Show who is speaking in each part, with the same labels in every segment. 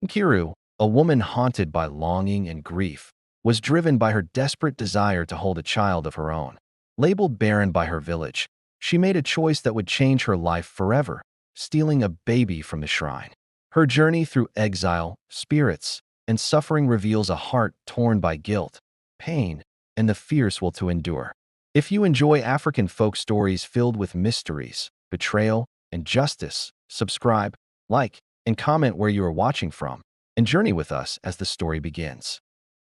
Speaker 1: Nkiru, a woman haunted by longing and grief, was driven by her desperate desire to hold a child of her own. Labeled barren by her village, she made a choice that would change her life forever, stealing a baby from the shrine. Her journey through exile, spirits, and suffering reveals a heart torn by guilt, pain, and the fierce will to endure. If you enjoy African folk stories filled with mysteries, betrayal, and justice, subscribe, like, and comment where you are watching from, and journey with us as the story begins.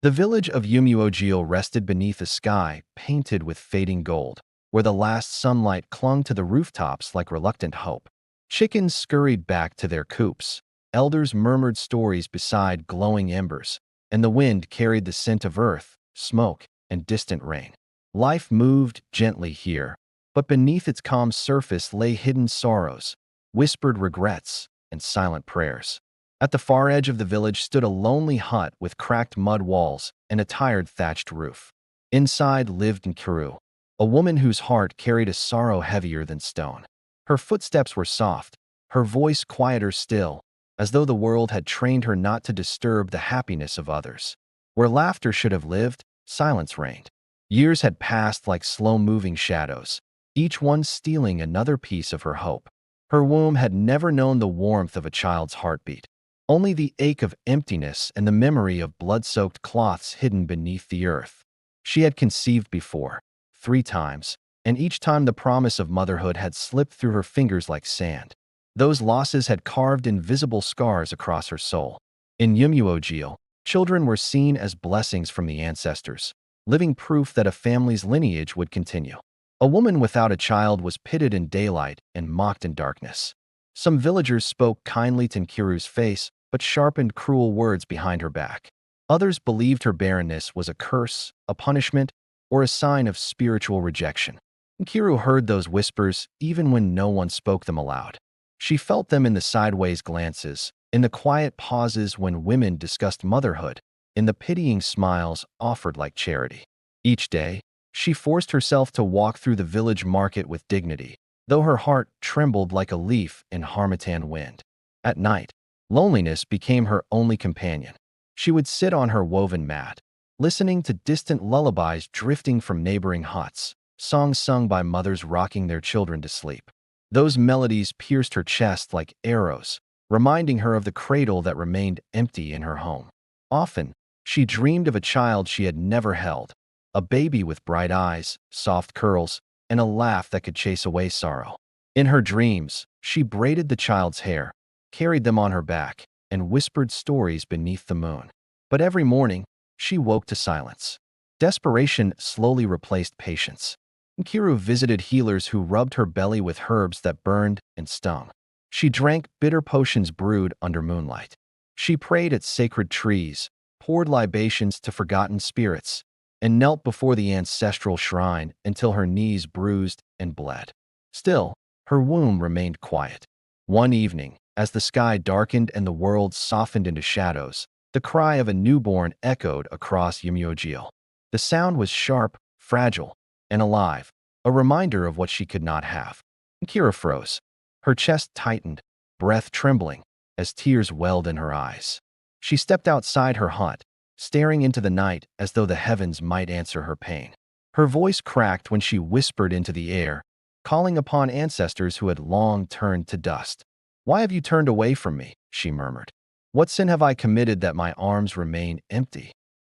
Speaker 1: The village of Umuogio rested beneath a sky painted with fading gold, where the last sunlight clung to the rooftops like reluctant hope. Chickens scurried back to their coops, elders murmured stories beside glowing embers, and the wind carried the scent of earth, smoke, and distant rain. Life moved gently here, but beneath its calm surface lay hidden sorrows, whispered regrets, and silent prayers. At the far edge of the village stood a lonely hut with cracked mud walls and a tired thatched roof. Inside lived Nkiru, a woman whose heart carried a sorrow heavier than stone. Her footsteps were soft, her voice quieter still, as though the world had trained her not to disturb the happiness of others. Where laughter should have lived, silence reigned. Years had passed like slow-moving shadows, each one stealing another piece of her hope. Her womb had never known the warmth of a child's heartbeat, only the ache of emptiness and the memory of blood-soaked cloths hidden beneath the earth. She had conceived before, 3 times, and each time the promise of motherhood had slipped through her fingers like sand. Those losses had carved invisible scars across her soul. In Umuogio, children were seen as blessings from the ancestors, living proof that a family's lineage would continue. A woman without a child was pitted in daylight and mocked in darkness. Some villagers spoke kindly to Nkiru's face, but sharpened cruel words behind her back. Others believed her barrenness was a curse, a punishment, or a sign of spiritual rejection. Nkiru heard those whispers even when no one spoke them aloud. She felt them in the sideways glances, in the quiet pauses when women discussed motherhood, in the pitying smiles offered like charity. Each day, she forced herself to walk through the village market with dignity, though her heart trembled like a leaf in harmattan wind. At night, loneliness became her only companion. She would sit on her woven mat, listening to distant lullabies drifting from neighboring huts, songs sung by mothers rocking their children to sleep. Those melodies pierced her chest like arrows, reminding her of the cradle that remained empty in her home. Often, she dreamed of a child she had never held, a baby with bright eyes, soft curls, and a laugh that could chase away sorrow. In her dreams, she braided the child's hair, carried them on her back, and whispered stories beneath the moon. But every morning, she woke to silence. Desperation slowly replaced patience. Nkiru visited healers who rubbed her belly with herbs that burned and stung. She drank bitter potions brewed under moonlight. She prayed at sacred trees, poured libations to forgotten spirits, and knelt before the ancestral shrine until her knees bruised and bled. Still, her womb remained quiet. One evening, as the sky darkened and the world softened into shadows, the cry of a newborn echoed across Umuogio. The sound was sharp, fragile, and alive, a reminder of what she could not have. Nkiru froze, her chest tightened, breath trembling, as tears welled in her eyes. She stepped outside her hut, staring into the night as though the heavens might answer her pain. Her voice cracked when she whispered into the air, calling upon ancestors who had long turned to dust. "Why have you turned away from me?" she murmured. "What sin have I committed that my arms remain empty?"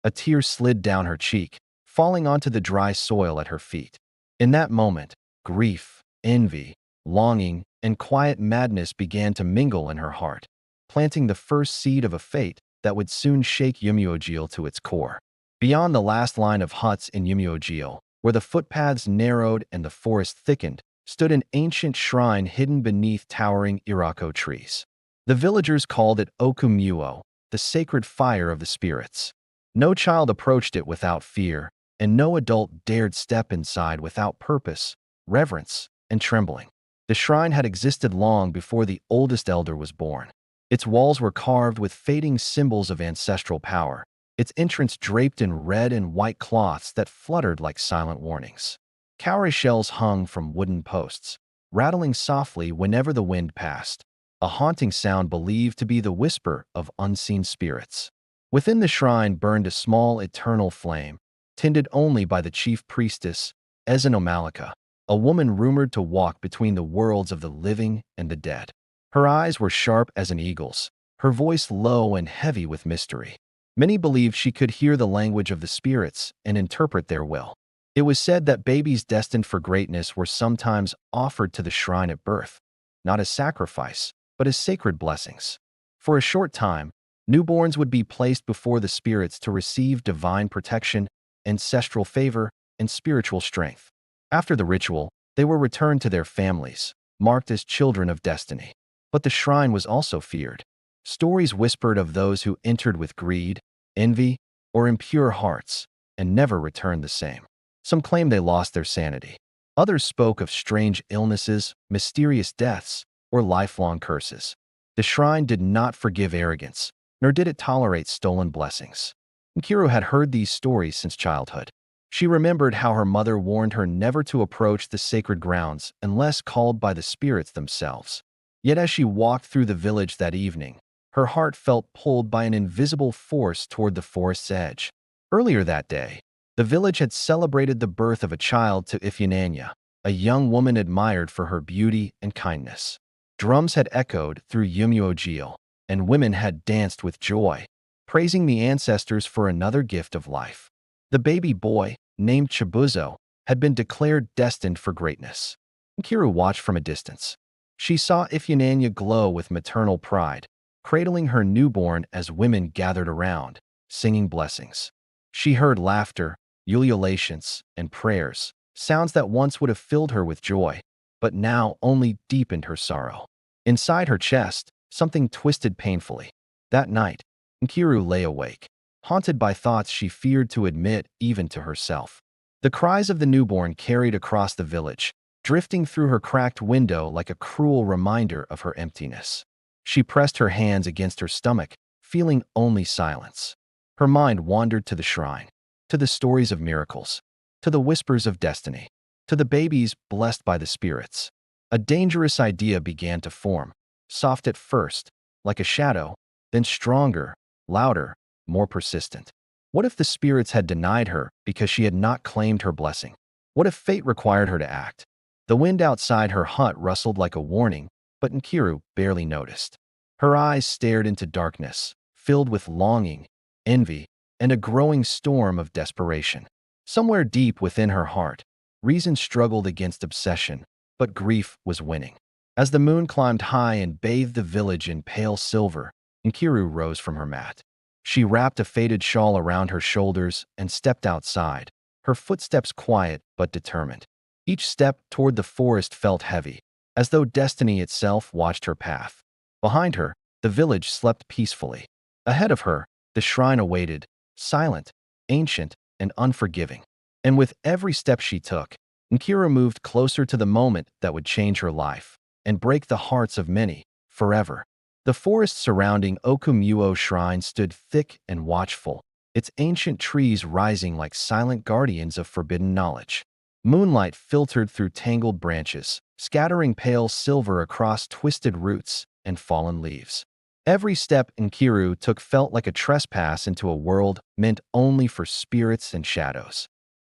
Speaker 1: A tear slid down her cheek, falling onto the dry soil at her feet. In that moment, grief, envy, longing, and quiet madness began to mingle in her heart, planting the first seed of a fate that would soon shake Umuogio to its core. Beyond the last line of huts in Umuogio, where the footpaths narrowed and the forest thickened, stood an ancient shrine hidden beneath towering irako trees. The villagers called it Okumuo, the sacred fire of the spirits. No child approached it without fear, and no adult dared step inside without purpose, reverence, and trembling. The shrine had existed long before the oldest elder was born. Its walls were carved with fading symbols of ancestral power, its entrance draped in red and white cloths that fluttered like silent warnings. Cowrie shells hung from wooden posts, rattling softly whenever the wind passed. a haunting sound believed to be the whisper of unseen spirits. Within the shrine burned a small eternal flame, tended only by the chief priestess, Ezenomalika, a woman rumored to walk between the worlds of the living and the dead. Her eyes were sharp as an eagle's, her voice low and heavy with mystery. Many believed she could hear the language of the spirits and interpret their will. It was said that babies destined for greatness were sometimes offered to the shrine at birth, not as sacrifice, but as sacred blessings. For a short time, newborns would be placed before the spirits to receive divine protection, ancestral favor, and spiritual strength. After the ritual, they were returned to their families, marked as children of destiny. But the shrine was also feared. Stories whispered of those who entered with greed, envy, or impure hearts and never returned the same. Some claimed they lost their sanity. Others spoke of strange illnesses, mysterious deaths, or lifelong curses. The shrine did not forgive arrogance, nor did it tolerate stolen blessings. Nkiru had heard these stories since childhood. She remembered how her mother warned her never to approach the sacred grounds unless called by the spirits themselves. Yet as she walked through the village that evening, her heart felt pulled by an invisible force toward the forest's edge. Earlier that day, the village had celebrated the birth of a child to Ifyananya, a young woman admired for her beauty and kindness. Drums had echoed through Yumuogil, and women had danced with joy, praising the ancestors for another gift of life. The baby boy, named Chibuzo, had been declared destined for greatness. Nkiru watched from a distance. She saw Ifyananya glow with maternal pride, cradling her newborn as women gathered around, singing blessings. She heard laughter, ululations, and prayers, sounds that once would have filled her with joy, but now only deepened her sorrow. Inside her chest, something twisted painfully. That night, Nkiru lay awake, haunted by thoughts she feared to admit even to herself. The cries of the newborn carried across the village, drifting through her cracked window like a cruel reminder of her emptiness. She pressed her hands against her stomach, feeling only silence. Her mind wandered to the shrine, to the stories of miracles, to the whispers of destiny, to the babies blessed by the spirits. A dangerous idea began to form, soft at first, like a shadow, then stronger, louder, more persistent. What if the spirits had denied her because she had not claimed her blessing? What if fate required her to act? The wind outside her hut rustled like a warning, but Nkiru barely noticed. Her eyes stared into darkness, filled with longing, envy, and a growing storm of desperation. Somewhere deep within her heart, reason struggled against obsession, but grief was winning. As the moon climbed high and bathed the village in pale silver, Nkiru rose from her mat. She wrapped a faded shawl around her shoulders and stepped outside, her footsteps quiet but determined. Each step toward the forest felt heavy, as though destiny itself watched her path. Behind her, the village slept peacefully. Ahead of her, the shrine awaited, silent, ancient, and unforgiving. And with every step she took, Nkiru moved closer to the moment that would change her life and break the hearts of many, forever. The forest surrounding Okumuo Shrine stood thick and watchful, its ancient trees rising like silent guardians of forbidden knowledge. Moonlight filtered through tangled branches, scattering pale silver across twisted roots and fallen leaves. Every step Nkiru took felt like a trespass into a world meant only for spirits and shadows.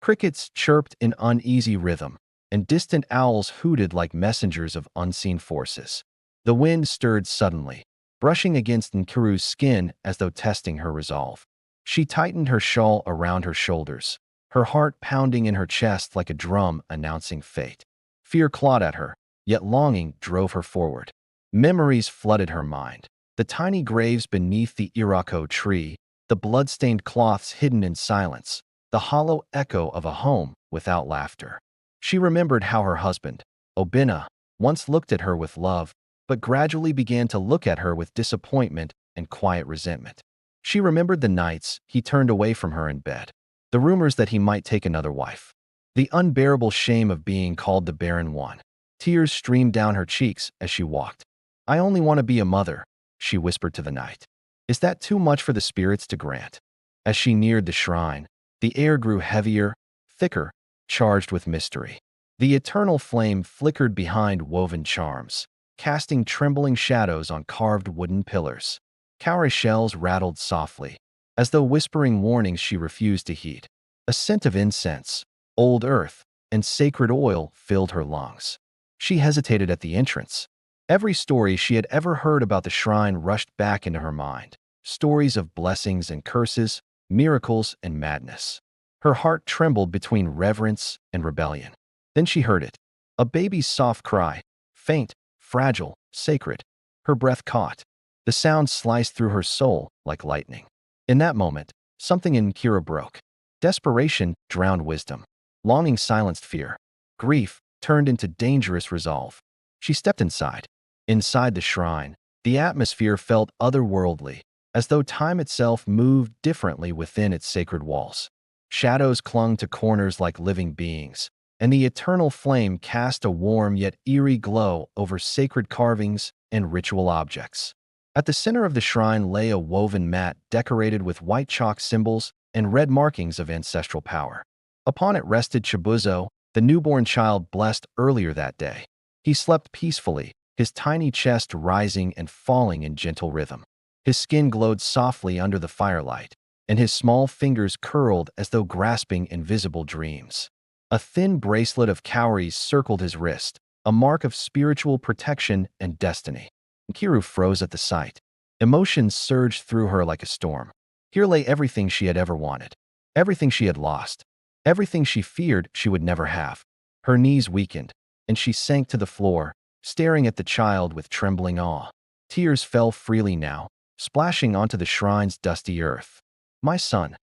Speaker 1: Crickets chirped in uneasy rhythm, and distant owls hooted like messengers of unseen forces. The wind stirred suddenly, brushing against Nkiru's skin as though testing her resolve. She tightened her shawl around her shoulders, her heart pounding in her chest like a drum announcing fate. Fear clawed at her, yet longing drove her forward. Memories flooded her mind. The tiny graves beneath the Irako tree, the blood-stained cloths hidden in silence, the hollow echo of a home without laughter. She remembered how her husband, Obina, once looked at her with love, but gradually began to look at her with disappointment and quiet resentment. She remembered the nights he turned away from her in bed, the rumors that he might take another wife, the unbearable shame of being called the barren one. Tears streamed down her cheeks as she walked. "I only want to be a mother," she whispered to the night. "Is that too much for the spirits to grant?" As she neared the shrine, the air grew heavier, thicker, charged with mystery. The eternal flame flickered behind woven charms, casting trembling shadows on carved wooden pillars. Cowrie shells rattled softly, as though whispering warnings she refused to heed. A scent of incense, old earth, and sacred oil filled her lungs. She hesitated at the entrance. Every story she had ever heard about the shrine rushed back into her mind. Stories of blessings and curses, miracles and madness. Her heart trembled between reverence and rebellion. Then she heard it. A baby's soft cry, faint, fragile, sacred. Her breath caught. The sound sliced through her soul like lightning. In that moment, something in Nkiru broke. Desperation drowned wisdom. Longing silenced fear. Grief turned into dangerous resolve. She stepped inside. Inside the shrine, the atmosphere felt otherworldly, as though time itself moved differently within its sacred walls. Shadows clung to corners like living beings, and the eternal flame cast a warm yet eerie glow over sacred carvings and ritual objects. At the center of the shrine lay a woven mat decorated with white chalk symbols and red markings of ancestral power. Upon it rested Chibuzo, the newborn child blessed earlier that day. He slept peacefully, his tiny chest rising and falling in gentle rhythm. His skin glowed softly under the firelight, and his small fingers curled as though grasping invisible dreams. A thin bracelet of cowries circled his wrist, a mark of spiritual protection and destiny. Nkiru froze at the sight. Emotions surged through her like a storm. Here lay everything she had ever wanted, everything she had lost, everything she feared she would never have. Her knees weakened, and she sank to the floor, staring at the child with trembling awe. Tears fell freely now, splashing onto the shrine's dusty earth. "My son."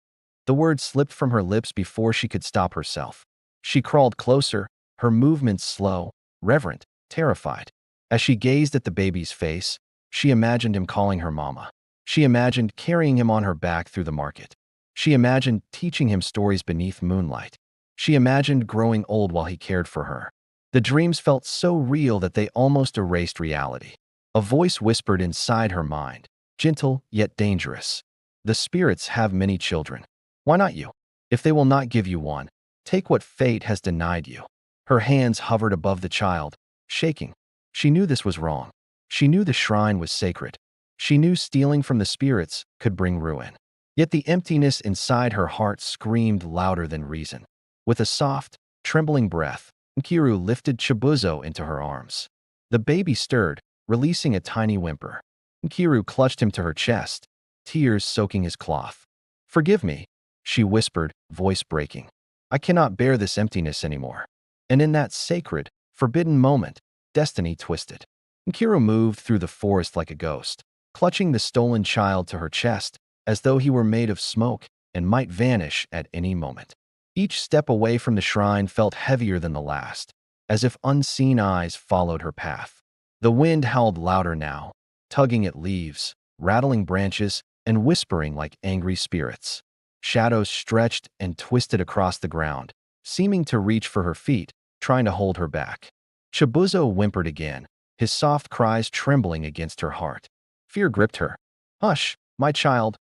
Speaker 1: The word slipped from her lips before she could stop herself. She crawled closer, her movements slow, reverent, terrified. As she gazed at the baby's face, she imagined him calling her mama. She imagined carrying him on her back through the market. She imagined teaching him stories beneath moonlight. She imagined growing old while he cared for her. The dreams felt so real that they almost erased reality. A voice whispered inside her mind, gentle yet dangerous. "The spirits have many children. Why not you? If they will not give you one, take what fate has denied you." Her hands hovered above the child, shaking. She knew this was wrong. She knew the shrine was sacred. She knew stealing from the spirits could bring ruin. Yet the emptiness inside her heart screamed louder than reason. With a soft, trembling breath, Nkiru lifted Chibuzo into her arms. The baby stirred, releasing a tiny whimper. Nkiru clutched him to her chest, tears soaking his cloth. "Forgive me," she whispered, voice breaking. "I cannot bear this emptiness anymore." And in that sacred, forbidden moment, destiny twisted. Nkiru moved through the forest like a ghost, clutching the stolen child to her chest, as though he were made of smoke and might vanish at any moment. Each step away from the shrine felt heavier than the last, as if unseen eyes followed her path. The wind howled louder now, tugging at leaves, rattling branches, and whispering like angry spirits. Shadows stretched and twisted across the ground, seeming to reach for her feet, trying to hold her back. Chibuzo whimpered again, his soft cries trembling against her heart. Fear gripped her. "Hush, my child.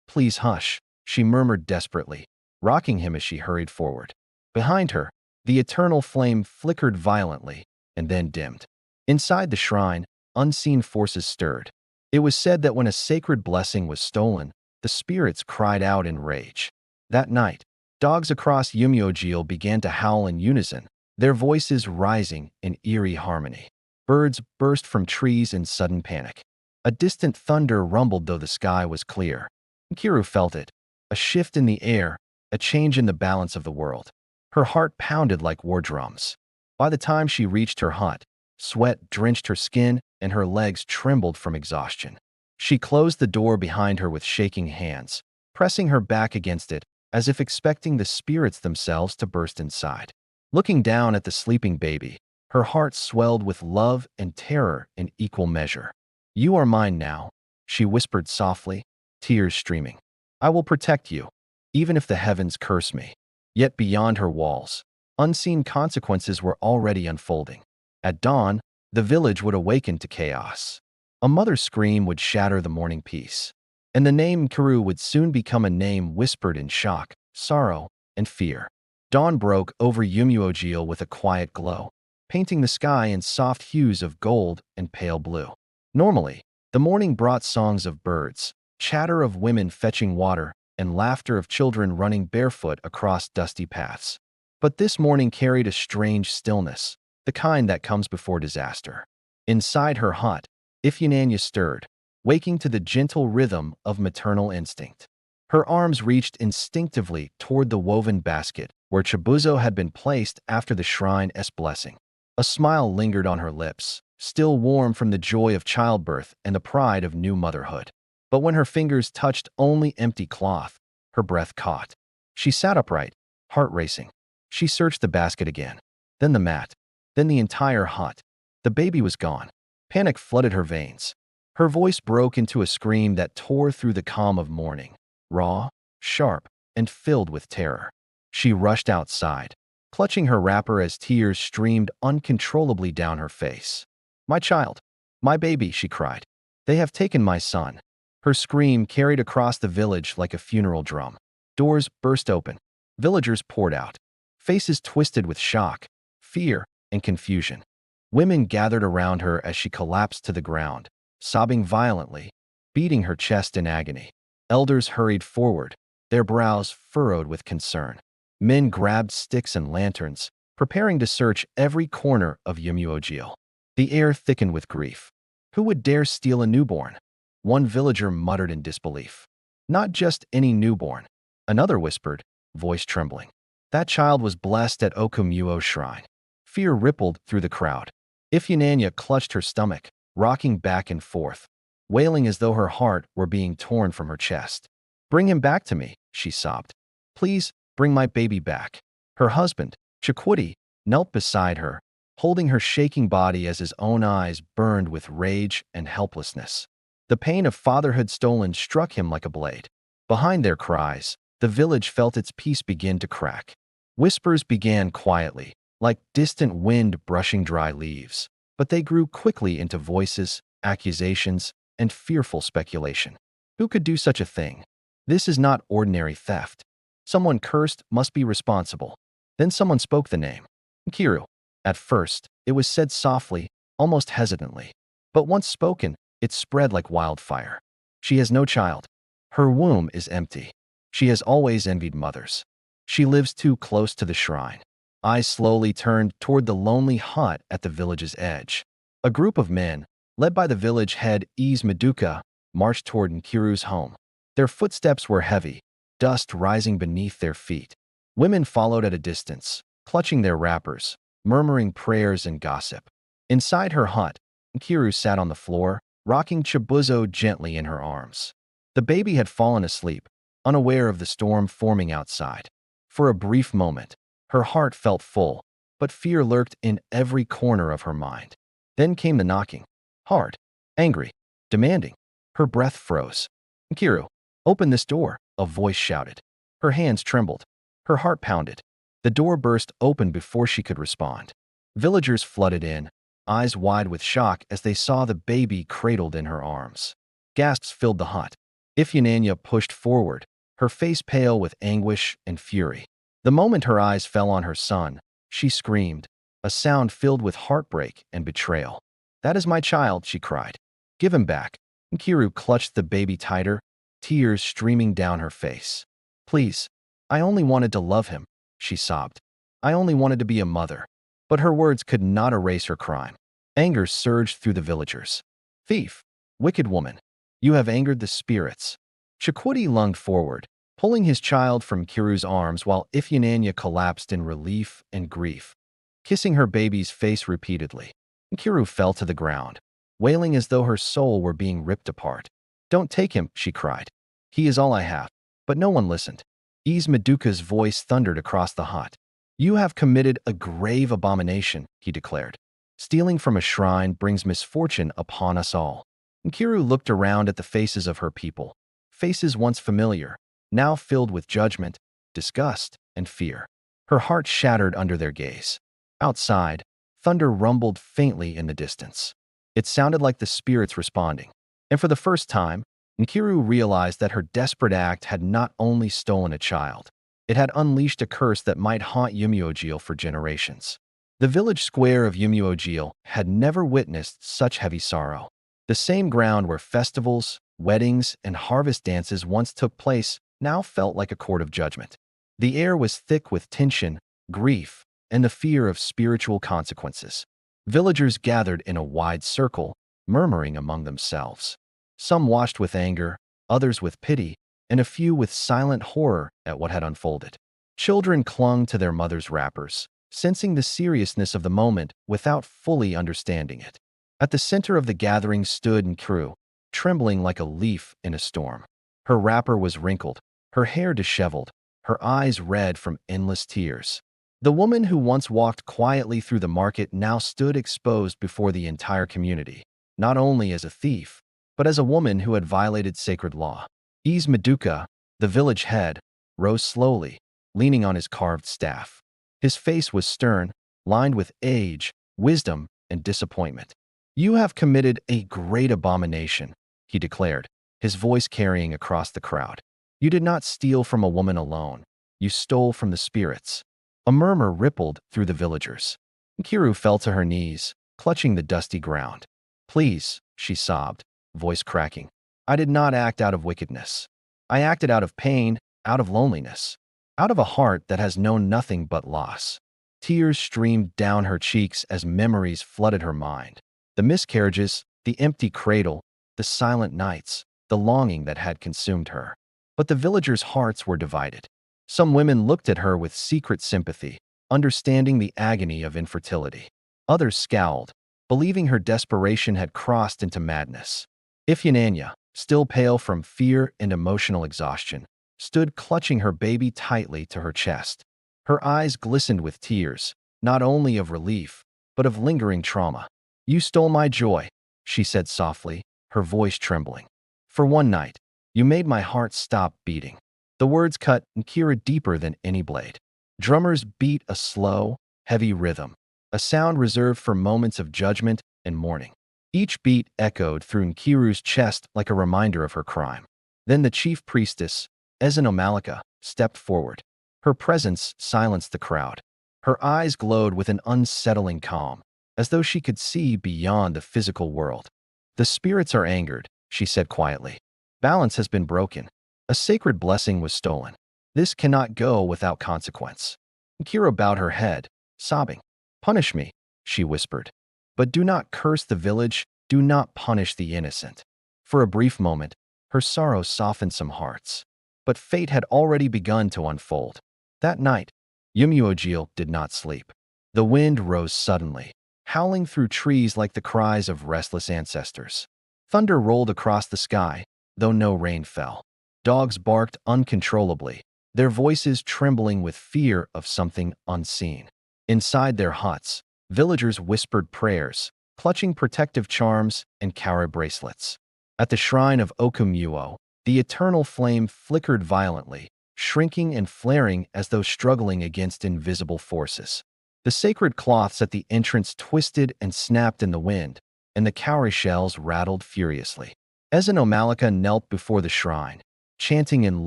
Speaker 1: Please hush," she murmured desperately, rocking him as she hurried forward. Behind her, the eternal flame flickered violently and then dimmed. Inside the shrine, unseen forces stirred. It was said that when a sacred blessing was stolen, the spirits cried out in rage. That night, dogs across Umyojil began to howl in unison, their voices rising in eerie harmony. Birds burst from trees in sudden panic. A distant thunder rumbled though the sky was clear. Nkiru felt it, a shift in the air, a change in the balance of the world. Her heart pounded like war drums. By the time she reached her hut, sweat drenched her skin and her legs trembled from exhaustion. She closed the door behind her with shaking hands, pressing her back against it as if expecting the spirits themselves to burst inside. Looking down at the sleeping baby, her heart swelled with love and terror in equal measure. "You are mine now," she whispered softly, tears streaming. "I will protect you, even if the heavens curse me." Yet beyond her walls, unseen consequences were already unfolding. At dawn, the village would awaken to chaos. A mother's scream would shatter the morning peace, and the name Nkiru would soon become a name whispered in shock, sorrow, and fear. Dawn broke over Umyojil with a quiet glow. painting the sky in soft hues of gold and pale blue. Normally, the morning brought songs of birds, chatter of women fetching water, and laughter of children running barefoot across dusty paths. But this morning carried a strange stillness, the kind that comes before disaster. Inside her hut, Ifeanyi stirred, waking to the gentle rhythm of maternal instinct. Her arms reached instinctively toward the woven basket where Chibuzo had been placed after the shrine's blessing. A smile lingered on her lips, still warm from the joy of childbirth and the pride of new motherhood. But when her fingers touched only empty cloth, her breath caught. She sat upright, heart racing. She searched the basket again, then the mat, then the entire hut. The baby was gone. Panic flooded her veins. Her voice broke into a scream that tore through the calm of morning, raw, sharp, and filled with terror. She rushed outside, clutching her wrapper as tears streamed uncontrollably down her face. "My child, my baby," she cried. "They have taken my son." Her scream carried across the village like a funeral drum. Doors burst open. Villagers poured out, faces twisted with shock, fear, and confusion. Women gathered around her as she collapsed to the ground, sobbing violently, beating her chest in agony. Elders hurried forward, their brows furrowed with concern. Men grabbed sticks and lanterns, preparing to search every corner of Yumuogil. The air thickened with grief. Who would dare steal a newborn? One villager muttered in disbelief. "Not just any newborn," another whispered, voice trembling. "That child was blessed at Okumuo's shrine." Fear rippled through the crowd. Ifeanyi clutched her stomach, rocking back and forth, wailing as though her heart were being torn from her chest. "Bring him back to me," she sobbed. "Please, bring my baby back." Her husband, Chikwudi, knelt beside her, holding her shaking body as his own eyes burned with rage and helplessness. The pain of fatherhood stolen struck him like a blade. Behind their cries, the village felt its peace begin to crack. Whispers began quietly, like distant wind brushing dry leaves, but they grew quickly into voices, accusations, and fearful speculation. Who could do such a thing? This is not ordinary theft. Someone cursed must be responsible. Then someone spoke the name. Nkiru. At first, it was said softly, almost hesitantly. But once spoken, it spread like wildfire. She has no child. Her womb is empty. She has always envied mothers. She lives too close to the shrine. Eyes slowly turned toward the lonely hut at the village's edge. A group of men, led by the village head Maduka, marched toward Nkiru's home. Their footsteps were heavy, dust rising beneath their feet. Women followed at a distance, clutching their wrappers, murmuring prayers and gossip. Inside her hut, Nkiru sat on the floor, rocking Chibuzo gently in her arms. The baby had fallen asleep, unaware of the storm forming outside. For a brief moment, her heart felt full, but fear lurked in every corner of her mind. Then came the knocking. Hard, angry, demanding. Her breath froze. "Nkiru, open this door," a voice shouted. Her hands trembled. Her heart pounded. The door burst open before she could respond. Villagers flooded in, eyes wide with shock as they saw the baby cradled in her arms. Gasps filled the hut. Ifeanyi pushed forward, her face pale with anguish and fury. The moment her eyes fell on her son, she screamed, a sound filled with heartbreak and betrayal. "That is my child," she cried. "Give him back." Nkiru clutched the baby tighter, tears streaming down her face. "Please, I only wanted to love him," she sobbed. "I only wanted to be a mother." But her words could not erase her crime. Anger surged through the villagers. "Thief! Wicked woman! You have angered the spirits." Chikwudi lunged forward, pulling his child from Nkiru's arms while Ifeanyi collapsed in relief and grief, kissing her baby's face repeatedly. Nkiru fell to the ground, wailing as though her soul were being ripped apart. "Don't take him," she cried. "He is all I have." But no one listened. Maduka's voice thundered across the hut. "You have committed a grave abomination," he declared. "Stealing from a shrine brings misfortune upon us all." Nkiru looked around at the faces of her people, faces once familiar, now filled with judgment, disgust, and fear. Her heart shattered under their gaze. Outside, thunder rumbled faintly in the distance. It sounded like the spirits responding. And for the first time, Nkiru realized that her desperate act had not only stolen a child, it had unleashed a curse that might haunt Yumuogil for generations. The village square of Umuojil had never witnessed such heavy sorrow. The same ground where festivals, weddings, and harvest dances once took place now felt like a court of judgment. The air was thick with tension, grief, and the fear of spiritual consequences. Villagers gathered in a wide circle, murmuring among themselves. Some watched with anger, others with pity, and a few with silent horror at what had unfolded. Children clung to their mothers' wrappers, sensing the seriousness of the moment without fully understanding it. At the center of the gathering stood Nkiru, trembling like a leaf in a storm. Her wrapper was wrinkled, her hair disheveled, her eyes red from endless tears. The woman who once walked quietly through the market now stood exposed before the entire community, not only as a thief, but as a woman who had violated sacred law. Maduka, the village head, rose slowly, leaning on his carved staff. His face was stern, lined with age, wisdom, and disappointment. "You have committed a great abomination," he declared, his voice carrying across the crowd. "You did not steal from a woman alone. You stole from the spirits." A murmur rippled through the villagers. Nkiru fell to her knees, clutching the dusty ground. "Please," she sobbed, voice cracking. "I did not act out of wickedness. I acted out of pain, out of loneliness, out of a heart that has known nothing but loss." Tears streamed down her cheeks as memories flooded her mind. The miscarriages, the empty cradle, the silent nights, the longing that had consumed her. But the villagers' hearts were divided. Some women looked at her with secret sympathy, understanding the agony of infertility. Others scowled, believing her desperation had crossed into madness. Ifyananya, still pale from fear and emotional exhaustion, stood clutching her baby tightly to her chest. Her eyes glistened with tears, not only of relief, but of lingering trauma. "You stole my joy," she said softly, her voice trembling. "For one night, you made my heart stop beating." The words cut Nkiru deeper than any blade. Drummers beat a slow, heavy rhythm, a sound reserved for moments of judgment and mourning. Each beat echoed through Nkiru's chest like a reminder of her crime. Then the chief priestess, Ezenomalika, stepped forward. Her presence silenced the crowd. Her eyes glowed with an unsettling calm, as though she could see beyond the physical world. "The spirits are angered," she said quietly. "Balance has been broken. A sacred blessing was stolen. This cannot go without consequence." Nkiru bowed her head, sobbing. "Punish me," she whispered. "But do not curse the village, do not punish the innocent." For a brief moment, her sorrow softened some hearts. But fate had already begun to unfold. That night, Umuojil did not sleep. The wind rose suddenly, howling through trees like the cries of restless ancestors. Thunder rolled across the sky, though no rain fell. Dogs barked uncontrollably, their voices trembling with fear of something unseen. Inside their huts, villagers whispered prayers, clutching protective charms and kara bracelets. At the shrine of Okumuo, the eternal flame flickered violently, shrinking and flaring as though struggling against invisible forces. The sacred cloths at the entrance twisted and snapped in the wind, and the cowrie shells rattled furiously. Ezenomalika knelt before the shrine, chanting in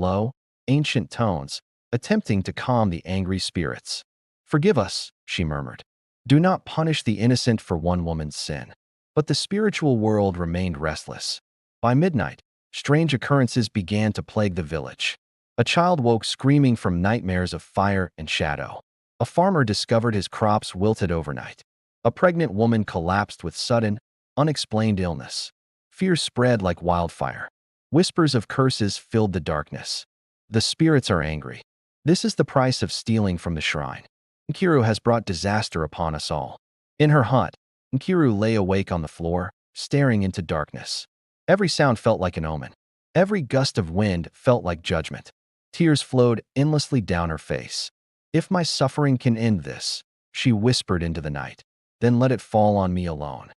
Speaker 1: low, ancient tones, attempting to calm the angry spirits. "Forgive us," she murmured. "Do not punish the innocent for one woman's sin." But the spiritual world remained restless. By midnight, strange occurrences began to plague the village. A child woke screaming from nightmares of fire and shadow. A farmer discovered his crops wilted overnight. A pregnant woman collapsed with sudden, unexplained illness. Fear spread like wildfire. Whispers of curses filled the darkness. "The spirits are angry. This is the price of stealing from the shrine. Nkiru has brought disaster upon us all." In her hut, Nkiru lay awake on the floor, staring into darkness. Every sound felt like an omen. Every gust of wind felt like judgment. Tears flowed endlessly down her face. "If my suffering can end this," she whispered into the night, "then let it fall on me alone."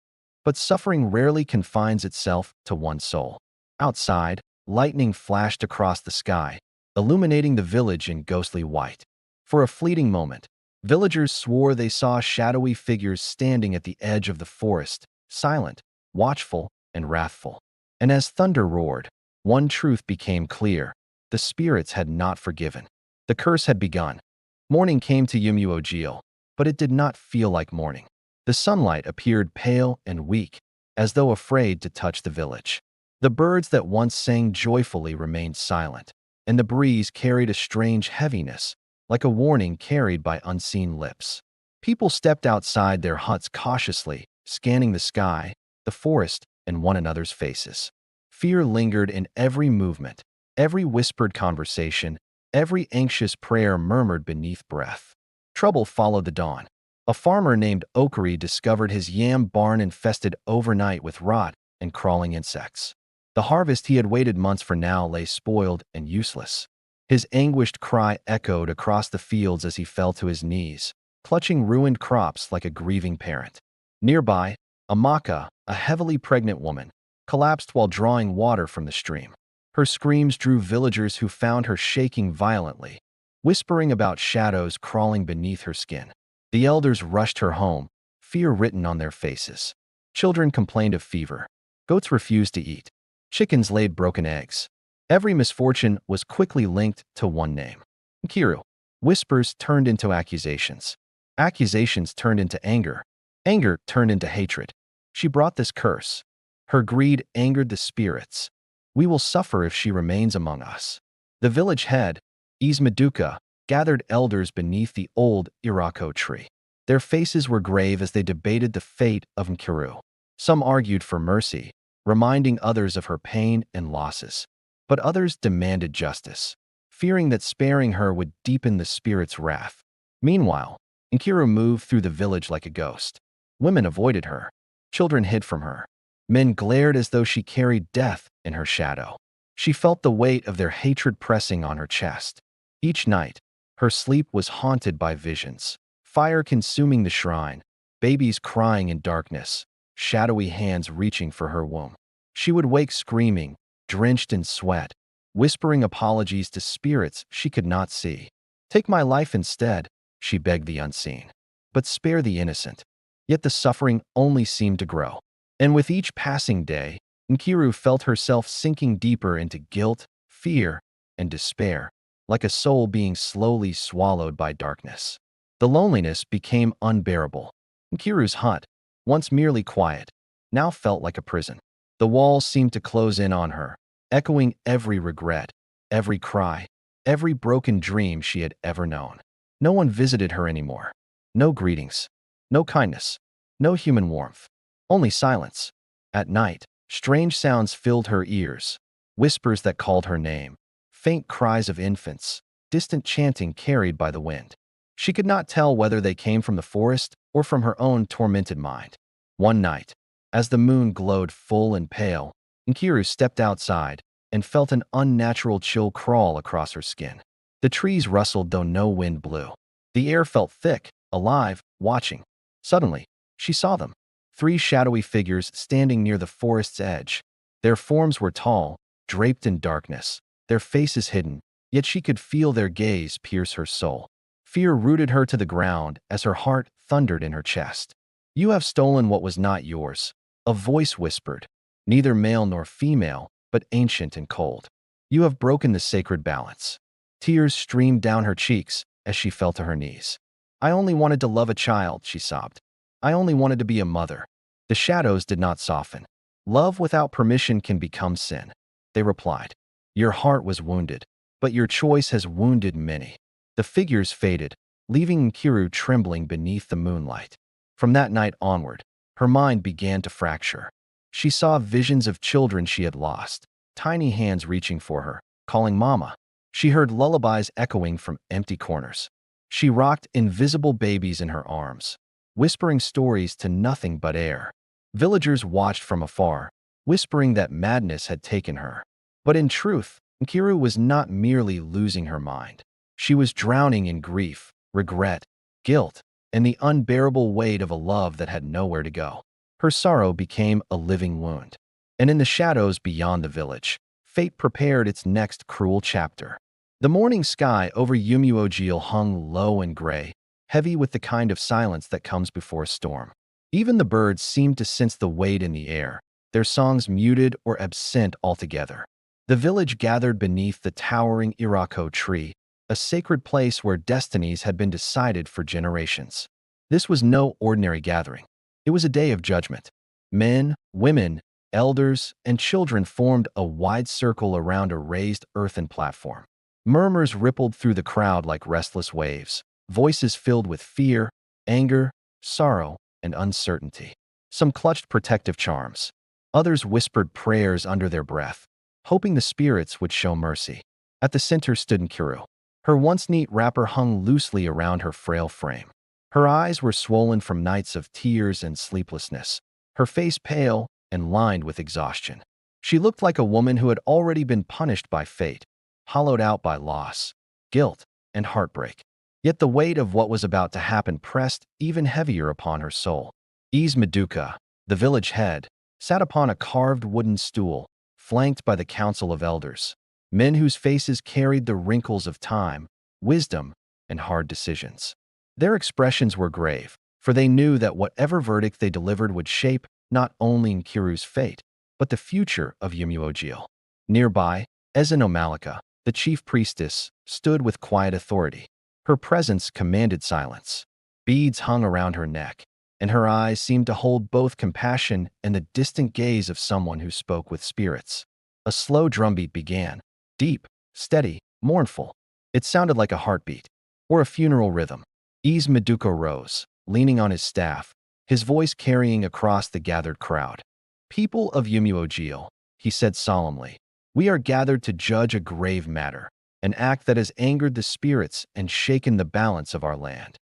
Speaker 1: But suffering rarely confines itself to one soul. Outside, lightning flashed across the sky, illuminating the village in ghostly white. For a fleeting moment, villagers swore they saw shadowy figures standing at the edge of the forest, silent, watchful, and wrathful. And as thunder roared, one truth became clear: the spirits had not forgiven. The curse had begun. Morning came to Umuojil. but it did not feel like morning. The sunlight appeared pale and weak, as though afraid to touch the village. The birds that once sang joyfully remained silent, and the breeze carried a strange heaviness, like a warning carried by unseen lips. People stepped outside their huts cautiously, scanning the sky, the forest, and one another's faces. Fear lingered in every movement, every whispered conversation, every anxious prayer murmured beneath breath. Trouble followed the dawn. A farmer named Nkiru discovered his yam barn infested overnight with rot and crawling insects. The harvest he had waited months for now lay spoiled and useless. His anguished cry echoed across the fields as he fell to his knees, clutching ruined crops like a grieving parent. Nearby, Amaka, a heavily pregnant woman, collapsed while drawing water from the stream. Her screams drew villagers who found her shaking violently, whispering about shadows crawling beneath her skin. The elders rushed her home, fear written on their faces. Children complained of fever. Goats refused to eat. Chickens laid broken eggs. Every misfortune was quickly linked to one name: Nkiru. Whispers turned into accusations. Accusations turned into anger. Anger turned into hatred. She brought this curse. Her greed angered the spirits. We will suffer if she remains among us. The village head, Ismaduka, gathered elders beneath the old Irako tree. Their faces were grave as they debated the fate of Nkiru. Some argued for mercy, reminding others of her pain and losses. But others demanded justice, fearing that sparing her would deepen the spirit's wrath. Meanwhile, Nkiru moved through the village like a ghost. Women avoided her. Children hid from her. Men glared as though she carried death in her shadow. She felt the weight of their hatred pressing on her chest. Each night, her sleep was haunted by visions. Fire consuming the shrine, babies crying in darkness, shadowy hands reaching for her womb. She would wake screaming, drenched in sweat, whispering apologies to spirits she could not see. "Take my life instead," she begged the unseen. "But spare the innocent." Yet the suffering only seemed to grow. And with each passing day, Nkiru felt herself sinking deeper into guilt, fear, and despair, like a soul being slowly swallowed by darkness. The loneliness became unbearable. Nkiru's hut, once merely quiet, now felt like a prison. The walls seemed to close in on her, echoing every regret, every cry, every broken dream she had ever known. No one visited her anymore. No greetings, no kindness, no human warmth, only silence. At night, strange sounds filled her ears, whispers that called her name, faint cries of infants, distant chanting carried by the wind. She could not tell whether they came from the forest or from her own tormented mind. One night, as the moon glowed full and pale, Nkiru stepped outside and felt an unnatural chill crawl across her skin. The trees rustled though no wind blew. The air felt thick, alive, watching. Suddenly, she saw them. 3 shadowy figures standing near the forest's edge. Their forms were tall, draped in darkness, their faces hidden, yet she could feel their gaze pierce her soul. Fear rooted her to the ground as her heart thundered in her chest. "You have stolen what was not yours," a voice whispered, neither male nor female, but ancient and cold. "You have broken the sacred balance." Tears streamed down her cheeks as she fell to her knees. "I only wanted to love a child," she sobbed. "I only wanted to be a mother." The shadows did not soften. "Love without permission can become sin," they replied. "Your heart was wounded, but your choice has wounded many." The figures faded, leaving Nkiru trembling beneath the moonlight. From that night onward, her mind began to fracture. She saw visions of children she had lost, tiny hands reaching for her, calling mama. She heard lullabies echoing from empty corners. She rocked invisible babies in her arms, whispering stories to nothing but air. Villagers watched from afar, whispering that madness had taken her. But in truth, Nkiru was not merely losing her mind. She was drowning in grief, regret, guilt, and the unbearable weight of a love that had nowhere to go. Her sorrow became a living wound. And in the shadows beyond the village, fate prepared its next cruel chapter. The morning sky over Umuogil hung low and gray, heavy with the kind of silence that comes before a storm. Even the birds seemed to sense the weight in the air, their songs muted or absent altogether. The village gathered beneath the towering Irako tree, a sacred place where destinies had been decided for generations. This was no ordinary gathering. It was a day of judgment. Men, women, elders, and children formed a wide circle around a raised earthen platform. Murmurs rippled through the crowd like restless waves, voices filled with fear, anger, sorrow, and uncertainty. Some clutched protective charms. Others whispered prayers under their breath, hoping the spirits would show mercy. At the center stood Nkiru. Her once neat wrapper hung loosely around her frail frame. Her eyes were swollen from nights of tears and sleeplessness, her face pale and lined with exhaustion. She looked like a woman who had already been punished by fate, hollowed out by loss, guilt, and heartbreak. Yet the weight of what was about to happen pressed even heavier upon her soul. Maduka, the village head, sat upon a carved wooden stool, flanked by the council of elders, men whose faces carried the wrinkles of time, wisdom, and hard decisions. Their expressions were grave, for they knew that whatever verdict they delivered would shape not only Nkiru's fate, but the future of Umuojil. Nearby, Ezenomalika, the chief priestess, stood with quiet authority. Her presence commanded silence. Beads hung around her neck, and her eyes seemed to hold both compassion and the distant gaze of someone who spoke with spirits. A slow drumbeat began, deep, steady, mournful. It sounded like a heartbeat, or a funeral rhythm. Maduka rose, leaning on his staff, his voice carrying across the gathered crowd. "People of Umuojil," he said solemnly, "we are gathered to judge a grave matter, an act that has angered the spirits and shaken the balance of our land."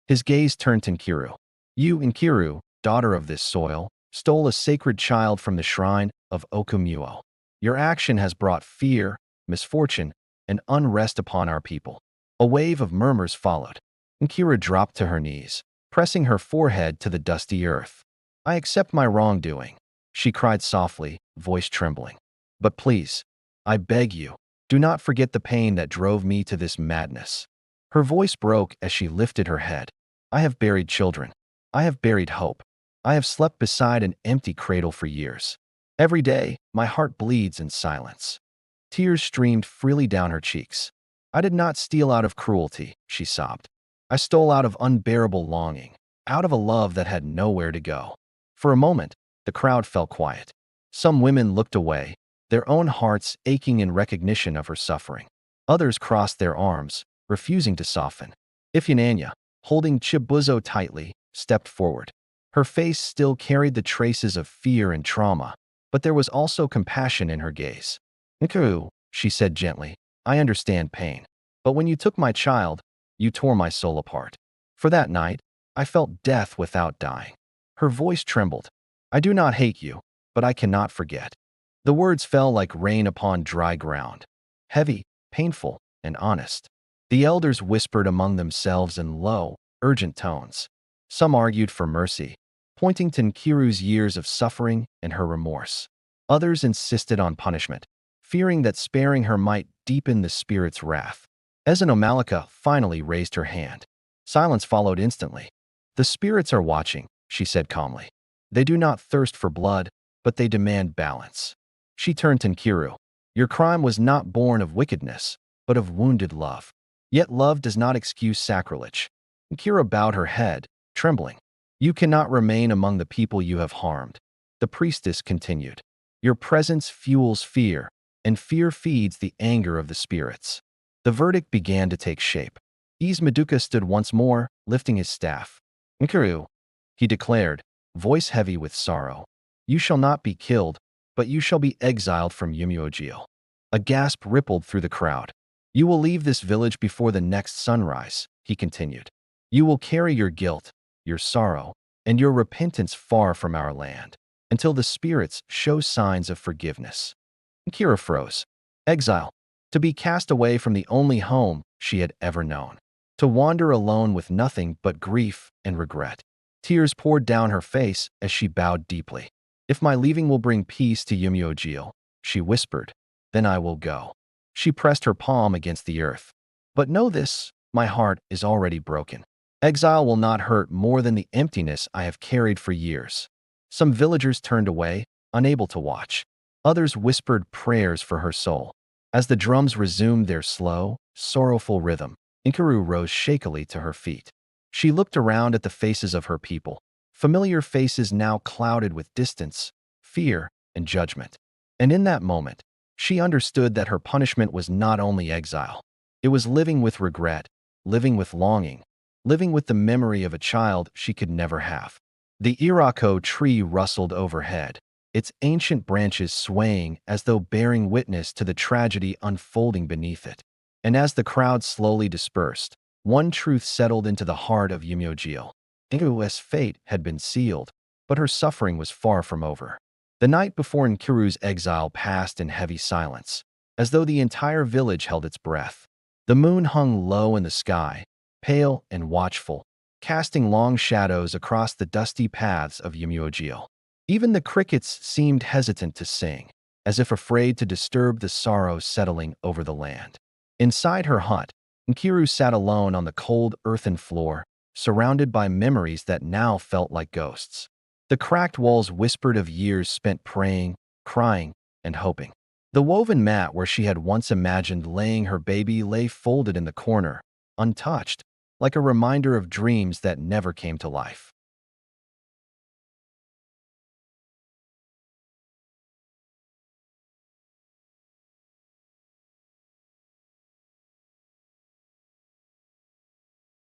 Speaker 1: His gaze turned to Nkiru. "You, Nkiru, daughter of this soil, stole a sacred child from the shrine of Okumuo. Your action has brought fear, misfortune, and unrest upon our people." A wave of murmurs followed. Nkiru dropped to her knees, pressing her forehead to the dusty earth. "I accept my wrongdoing," she cried softly, voice trembling. "But please, I beg you, do not forget the pain that drove me to this madness." Her voice broke as she lifted her head. "I have buried children. I have buried hope. I have slept beside an empty cradle for years. Every day, my heart bleeds in silence." Tears streamed freely down her cheeks. "I did not steal out of cruelty," she sobbed. "I stole out of unbearable longing, out of a love that had nowhere to go." For a moment, the crowd fell quiet. Some women looked away, their own hearts aching in recognition of her suffering. Others crossed their arms, refusing to soften. Ifeananya, holding Chibuzo tightly, stepped forward. Her face still carried the traces of fear and trauma, but there was also compassion in her gaze. "Nkiru," she said gently, "I understand pain. But when you took my child, you tore my soul apart. For that night, I felt death without dying." Her voice trembled. "I do not hate you, but I cannot forget." The words fell like rain upon dry ground, heavy, painful, and honest. The elders whispered among themselves in low, urgent tones. Some argued for mercy, pointing to Nkiru's years of suffering and her remorse. Others insisted on punishment, fearing that sparing her might deepen the spirit's wrath. Ezenomalika finally raised her hand. Silence followed instantly. "The spirits are watching," she said calmly. "They do not thirst for blood, but they demand balance." She turned to Nkiru. "Your crime was not born of wickedness, but of wounded love. Yet love does not excuse sacrilege." Nkiru bowed her head, trembling. "You cannot remain among the people you have harmed." The priestess continued. "Your presence fuels fear, and fear feeds the anger of the spirits." The verdict began to take shape. Maduka stood once more, lifting his staff. "Nkiru," he declared, voice heavy with sorrow, "you shall not be killed, but you shall be exiled from Umuojil." A gasp rippled through the crowd. "You will leave this village before the next sunrise," he continued. "You will carry your guilt, your sorrow, and your repentance far from our land, until the spirits show signs of forgiveness." Nkiru froze. Exile. To be cast away from the only home she had ever known. To wander alone with nothing but grief and regret. Tears poured down her face as she bowed deeply. "If my leaving will bring peace to Umuojil," she whispered, "then I will go." She pressed her palm against the earth. "But know this, my heart is already broken. Exile will not hurt more than the emptiness I have carried for years." Some villagers turned away, unable to watch. Others whispered prayers for her soul. As the drums resumed their slow, sorrowful rhythm, Nkiru rose shakily to her feet. She looked around at the faces of her people, familiar faces now clouded with distance, fear, and judgment. And in that moment, she understood that her punishment was not only exile. It was living with regret, living with longing, living with the memory of a child she could never have. The Irako tree rustled overhead, its ancient branches swaying as though bearing witness to the tragedy unfolding beneath it. And as the crowd slowly dispersed, one truth settled into the heart of Yumyojil. Nkiru's fate had been sealed, but her suffering was far from over. The night before Nkiru's exile passed in heavy silence, as though the entire village held its breath. The moon hung low in the sky, pale and watchful, casting long shadows across the dusty paths of Yumyojil. Even the crickets seemed hesitant to sing, as if afraid to disturb the sorrow settling over the land. Inside her hut, Nkiru sat alone on the cold earthen floor, surrounded by memories that now felt like ghosts. The cracked walls whispered of years spent praying, crying, and hoping. The woven mat where she had once imagined laying her baby lay folded in the corner, untouched, like a reminder of dreams that never came to life.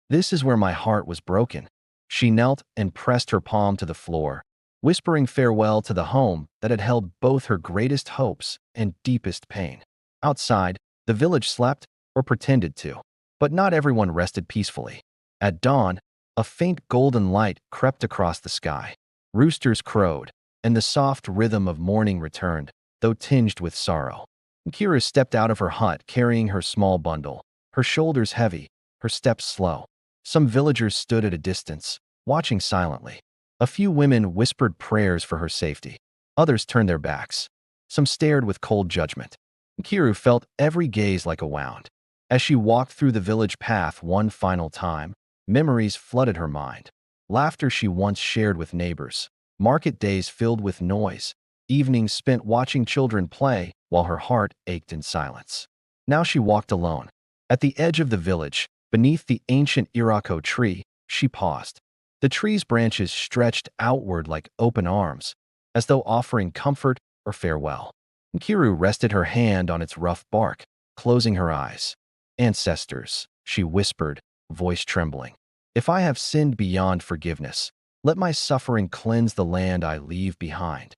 Speaker 1: This is where my heart was broken. She knelt and pressed her palm to the floor, whispering farewell to the home that had held both her greatest hopes and deepest pain. Outside, the village slept, or pretended to, but not everyone rested peacefully. At dawn, a faint golden light crept across the sky. Roosters crowed, and the soft rhythm of morning returned, though tinged with sorrow. Nkiru stepped out of her hut carrying her small bundle, her shoulders heavy, her steps slow. Some villagers stood at a distance, watching silently. A few women whispered prayers for her safety. Others turned their backs. Some stared with cold judgment. Nkiru felt every gaze like a wound. As she walked through the village path one final time, memories flooded her mind. Laughter she once shared with neighbors, market days filled with noise, evenings spent watching children play while her heart ached in silence. Now she walked alone. At the edge of the village, beneath the ancient Irako tree, she paused. The tree's branches stretched outward like open arms, as though offering comfort or farewell. Nkiru rested her hand on its rough bark, closing her eyes. "Ancestors," she whispered, voice trembling. "If I have sinned beyond forgiveness, let my suffering cleanse the land I leave behind."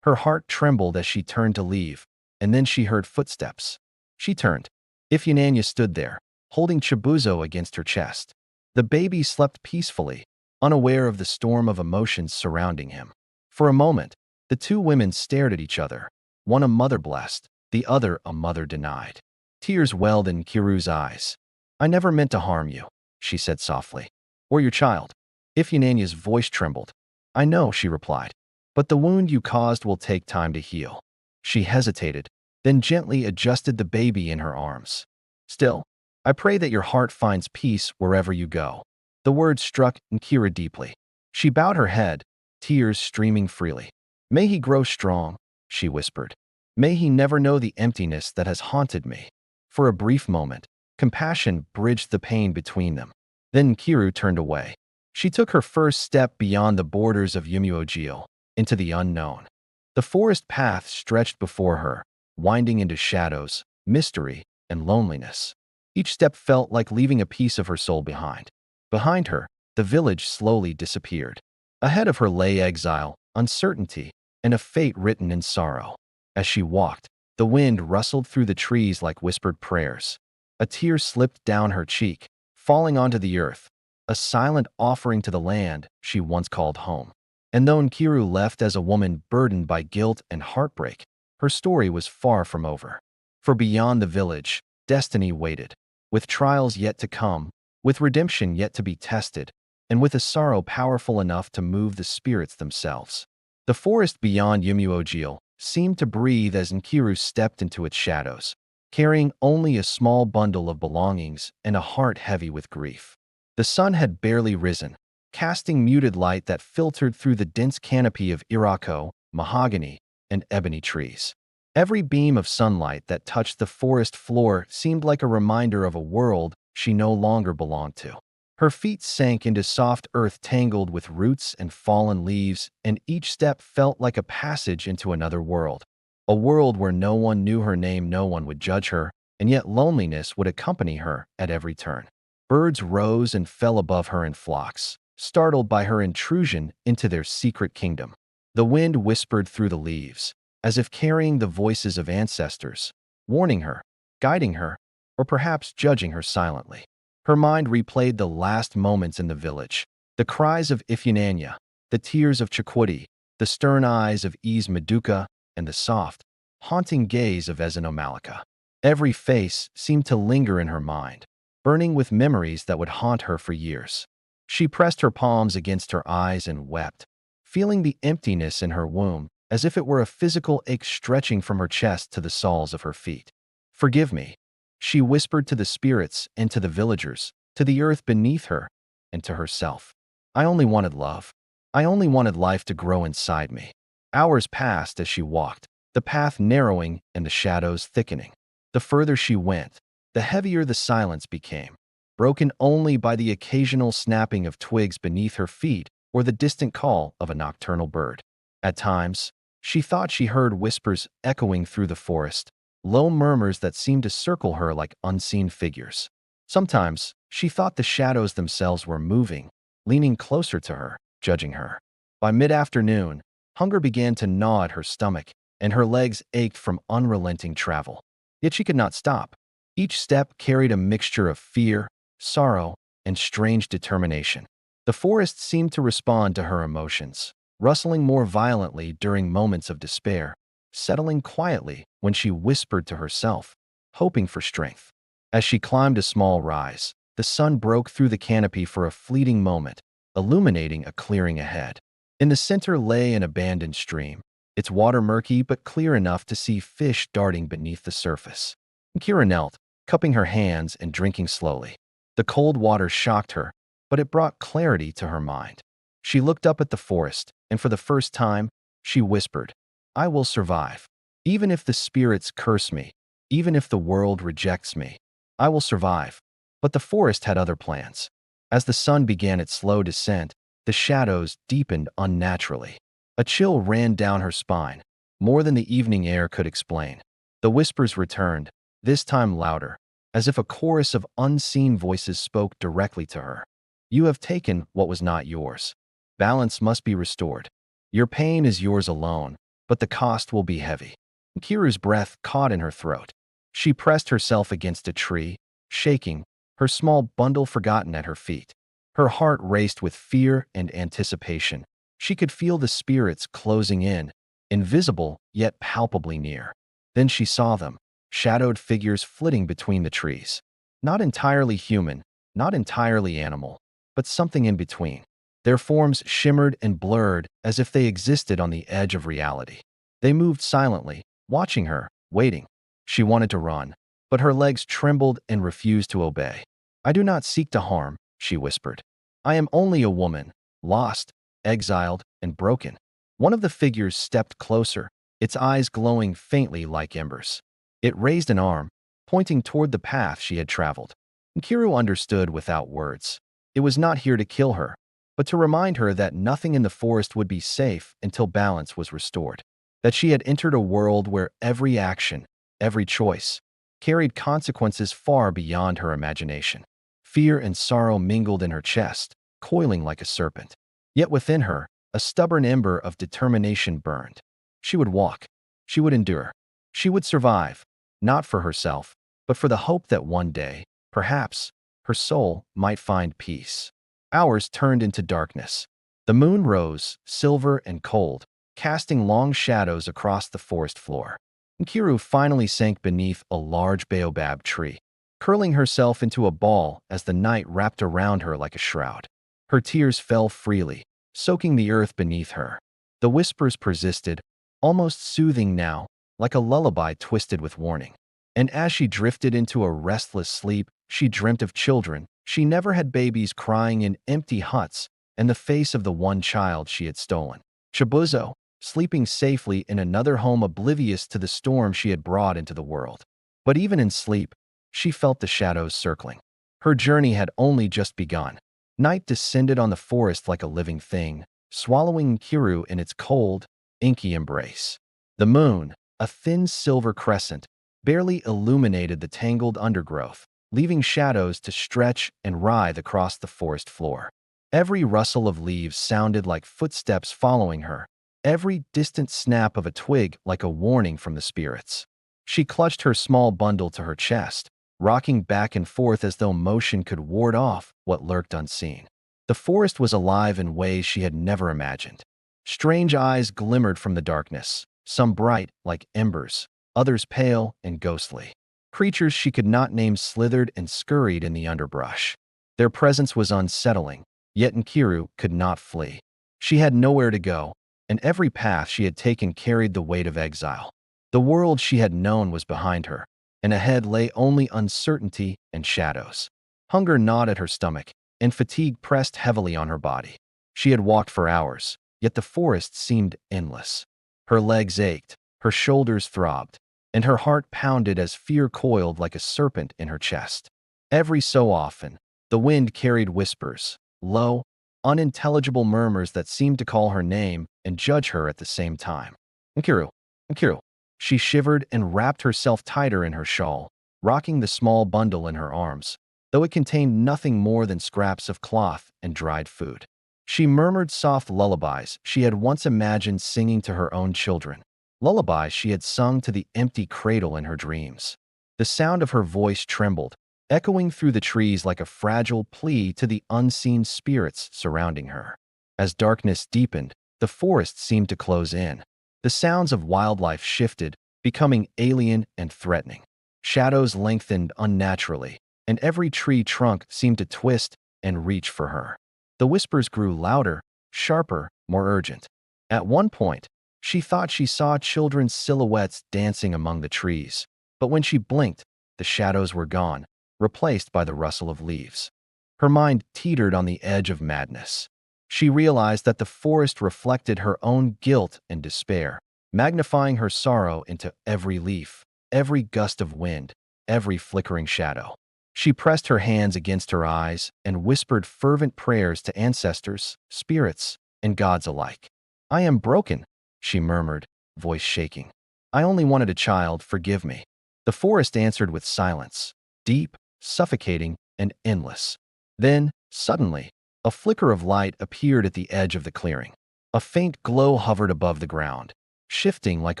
Speaker 1: Her heart trembled as she turned to leave, and then she heard footsteps. She turned. Ifyinanya stood there, holding Chibuzo against her chest. The baby slept peacefully, unaware of the storm of emotions surrounding him. For a moment, the two women stared at each other, one a mother blessed, the other a mother denied. Tears welled in Nkiru's eyes. "I never meant to harm you," she said softly. "Or your child." Ifyinanya's voice trembled. "I know," she replied, "but the wound you caused will take time to heal." She hesitated, then gently adjusted the baby in her arms. "Still, I pray that your heart finds peace wherever you go." The words struck Nkiru deeply. She bowed her head, tears streaming freely. "May he grow strong," she whispered. "May he never know the emptiness that has haunted me." For a brief moment, compassion bridged the pain between them. Then Nkiru turned away. She took her first step beyond the borders of Yumyojil, into the unknown. The forest path stretched before her, winding into shadows, mystery, and loneliness. Each step felt like leaving a piece of her soul behind. Behind her, the village slowly disappeared. Ahead of her lay exile, uncertainty, and a fate written in sorrow. As she walked, the wind rustled through the trees like whispered prayers. A tear slipped down her cheek, falling onto the earth, a silent offering to the land she once called home. And though Nkiru left as a woman burdened by guilt and heartbreak, her story was far from over. For beyond the village, destiny waited, with trials yet to come, with redemption yet to be tested, and with a sorrow powerful enough to move the spirits themselves. The forest beyond Yumyojil seemed to breathe as Nkiru stepped into its shadows, carrying only a small bundle of belongings and a heart heavy with grief. The sun had barely risen, casting muted light that filtered through the dense canopy of Irako, mahogany, and ebony trees. Every beam of sunlight that touched the forest floor seemed like a reminder of a world she no longer belonged to. Her feet sank into soft earth tangled with roots and fallen leaves, and each step felt like a passage into another world. A world where no one knew her name, no one would judge her, and yet loneliness would accompany her at every turn. Birds rose and fell above her in flocks, startled by her intrusion into their secret kingdom. The wind whispered through the leaves, as if carrying the voices of ancestors, warning her, guiding her, or perhaps judging her silently. Her mind replayed the last moments in the village, the cries of Ifyinanya, the tears of Chakwudi, the stern eyes of Ease Maduka, and the soft, haunting gaze of Ezinomalika. Every face seemed to linger in her mind, burning with memories that would haunt her for years. She pressed her palms against her eyes and wept, feeling the emptiness in her womb as if it were a physical ache stretching from her chest to the soles of her feet. "Forgive me," she whispered to the spirits and to the villagers, to the earth beneath her, and to herself. "I only wanted love. I only wanted life to grow inside me." Hours passed as she walked, the path narrowing and the shadows thickening. The further she went, the heavier the silence became, broken only by the occasional snapping of twigs beneath her feet or the distant call of a nocturnal bird. At times, she thought she heard whispers echoing through the forest, low murmurs that seemed to circle her like unseen figures. Sometimes, she thought the shadows themselves were moving, leaning closer to her, judging her. By mid-afternoon, hunger began to gnaw at her stomach, and her legs ached from unrelenting travel. Yet she could not stop. Each step carried a mixture of fear, sorrow, and strange determination. The forest seemed to respond to her emotions, rustling more violently during moments of despair, settling quietly when she whispered to herself, hoping for strength. As she climbed a small rise, the sun broke through the canopy for a fleeting moment, illuminating a clearing ahead. In the center lay an abandoned stream, its water murky but clear enough to see fish darting beneath the surface. Nkiru knelt, cupping her hands and drinking slowly. The cold water shocked her, but it brought clarity to her mind. She looked up at the forest, and for the first time, she whispered, "I will survive. Even if the spirits curse me, even if the world rejects me, I will survive." But the forest had other plans. As the sun began its slow descent, the shadows deepened unnaturally. A chill ran down her spine, more than the evening air could explain. The whispers returned, this time louder, as if a chorus of unseen voices spoke directly to her. "You have taken what was not yours. Balance must be restored. Your pain is yours alone, but the cost will be heavy." Nkiru's breath caught in her throat. She pressed herself against a tree, shaking, her small bundle forgotten at her feet. Her heart raced with fear and anticipation. She could feel the spirits closing in, invisible yet palpably near. Then she saw them, shadowed figures flitting between the trees. Not entirely human, not entirely animal, but something in between. Their forms shimmered and blurred as if they existed on the edge of reality. They moved silently, watching her, waiting. She wanted to run, but her legs trembled and refused to obey. "I do not seek to harm," she whispered. "I am only a woman, lost, exiled, and broken." One of the figures stepped closer, its eyes glowing faintly like embers. It raised an arm, pointing toward the path she had traveled. Nkiru understood without words. It was not here to kill her, but to remind her that nothing in the forest would be safe until balance was restored. That she had entered a world where every action, every choice, carried consequences far beyond her imagination. Fear and sorrow mingled in her chest, coiling like a serpent. Yet within her, a stubborn ember of determination burned. She would walk. She would endure. She would survive, not for herself, but for the hope that one day, perhaps, her soul might find peace. Hours turned into darkness. The moon rose, silver and cold, casting long shadows across the forest floor. Nkiru finally sank beneath a large baobab tree, curling herself into a ball as the night wrapped around her like a shroud. Her tears fell freely, soaking the earth beneath her. The whispers persisted, almost soothing now, like a lullaby twisted with warning. And as she drifted into a restless sleep, she dreamt of children. She never had babies crying in empty huts and the face of the one child she had stolen. Chibuzo, sleeping safely in another home oblivious to the storm she had brought into the world. But even in sleep, she felt the shadows circling. Her journey had only just begun. Night descended on the forest like a living thing, swallowing Nkiru in its cold, inky embrace. The moon, a thin silver crescent, barely illuminated the tangled undergrowth, leaving shadows to stretch and writhe across the forest floor. Every rustle of leaves sounded like footsteps following her, every distant snap of a twig like a warning from the spirits. She clutched her small bundle to her chest, rocking back and forth as though motion could ward off what lurked unseen. The forest was alive in ways she had never imagined. Strange eyes glimmered from the darkness, some bright like embers, others pale and ghostly. Creatures she could not name slithered and scurried in the underbrush. Their presence was unsettling, yet Nkiru could not flee. She had nowhere to go, and every path she had taken carried the weight of exile. The world she had known was behind her, and ahead lay only uncertainty and shadows. Hunger gnawed at her stomach, and fatigue pressed heavily on her body. She had walked for hours, yet the forest seemed endless. Her legs ached, her shoulders throbbed, and her heart pounded as fear coiled like a serpent in her chest. Every so often, the wind carried whispers, low, unintelligible murmurs that seemed to call her name and judge her at the same time. Nkiru, Nkiru. She shivered and wrapped herself tighter in her shawl, rocking the small bundle in her arms, though it contained nothing more than scraps of cloth and dried food. She murmured soft lullabies she had once imagined singing to her own children, lullabies she had sung to the empty cradle in her dreams. The sound of her voice trembled, echoing through the trees like a fragile plea to the unseen spirits surrounding her. As darkness deepened, the forest seemed to close in. The sounds of wildlife shifted, becoming alien and threatening. Shadows lengthened unnaturally, and every tree trunk seemed to twist and reach for her. The whispers grew louder, sharper, more urgent. At one point, she thought she saw children's silhouettes dancing among the trees, but when she blinked, the shadows were gone, replaced by the rustle of leaves. Her mind teetered on the edge of madness. She realized that the forest reflected her own guilt and despair, magnifying her sorrow into every leaf, every gust of wind, every flickering shadow. She pressed her hands against her eyes and whispered fervent prayers to ancestors, spirits, and gods alike. "I am broken," she murmured, voice shaking. "I only wanted a child, forgive me." The forest answered with silence, deep, suffocating, and endless. Then, suddenly, a flicker of light appeared at the edge of the clearing. A faint glow hovered above the ground, shifting like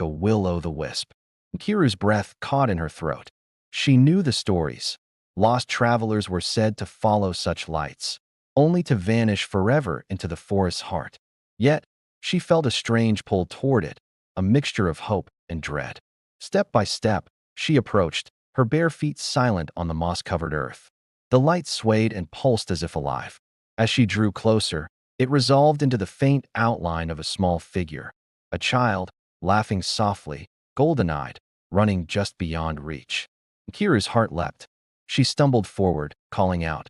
Speaker 1: a will-o'-the-wisp. Nkiru's breath caught in her throat. She knew the stories. Lost travelers were said to follow such lights, only to vanish forever into the forest's heart. Yet, she felt a strange pull toward it, a mixture of hope and dread. Step by step, she approached, her bare feet silent on the moss-covered earth. The light swayed and pulsed as if alive. As she drew closer, it resolved into the faint outline of a small figure, a child, laughing softly, golden-eyed, running just beyond reach. Nkiru's heart leapt. She stumbled forward, calling out,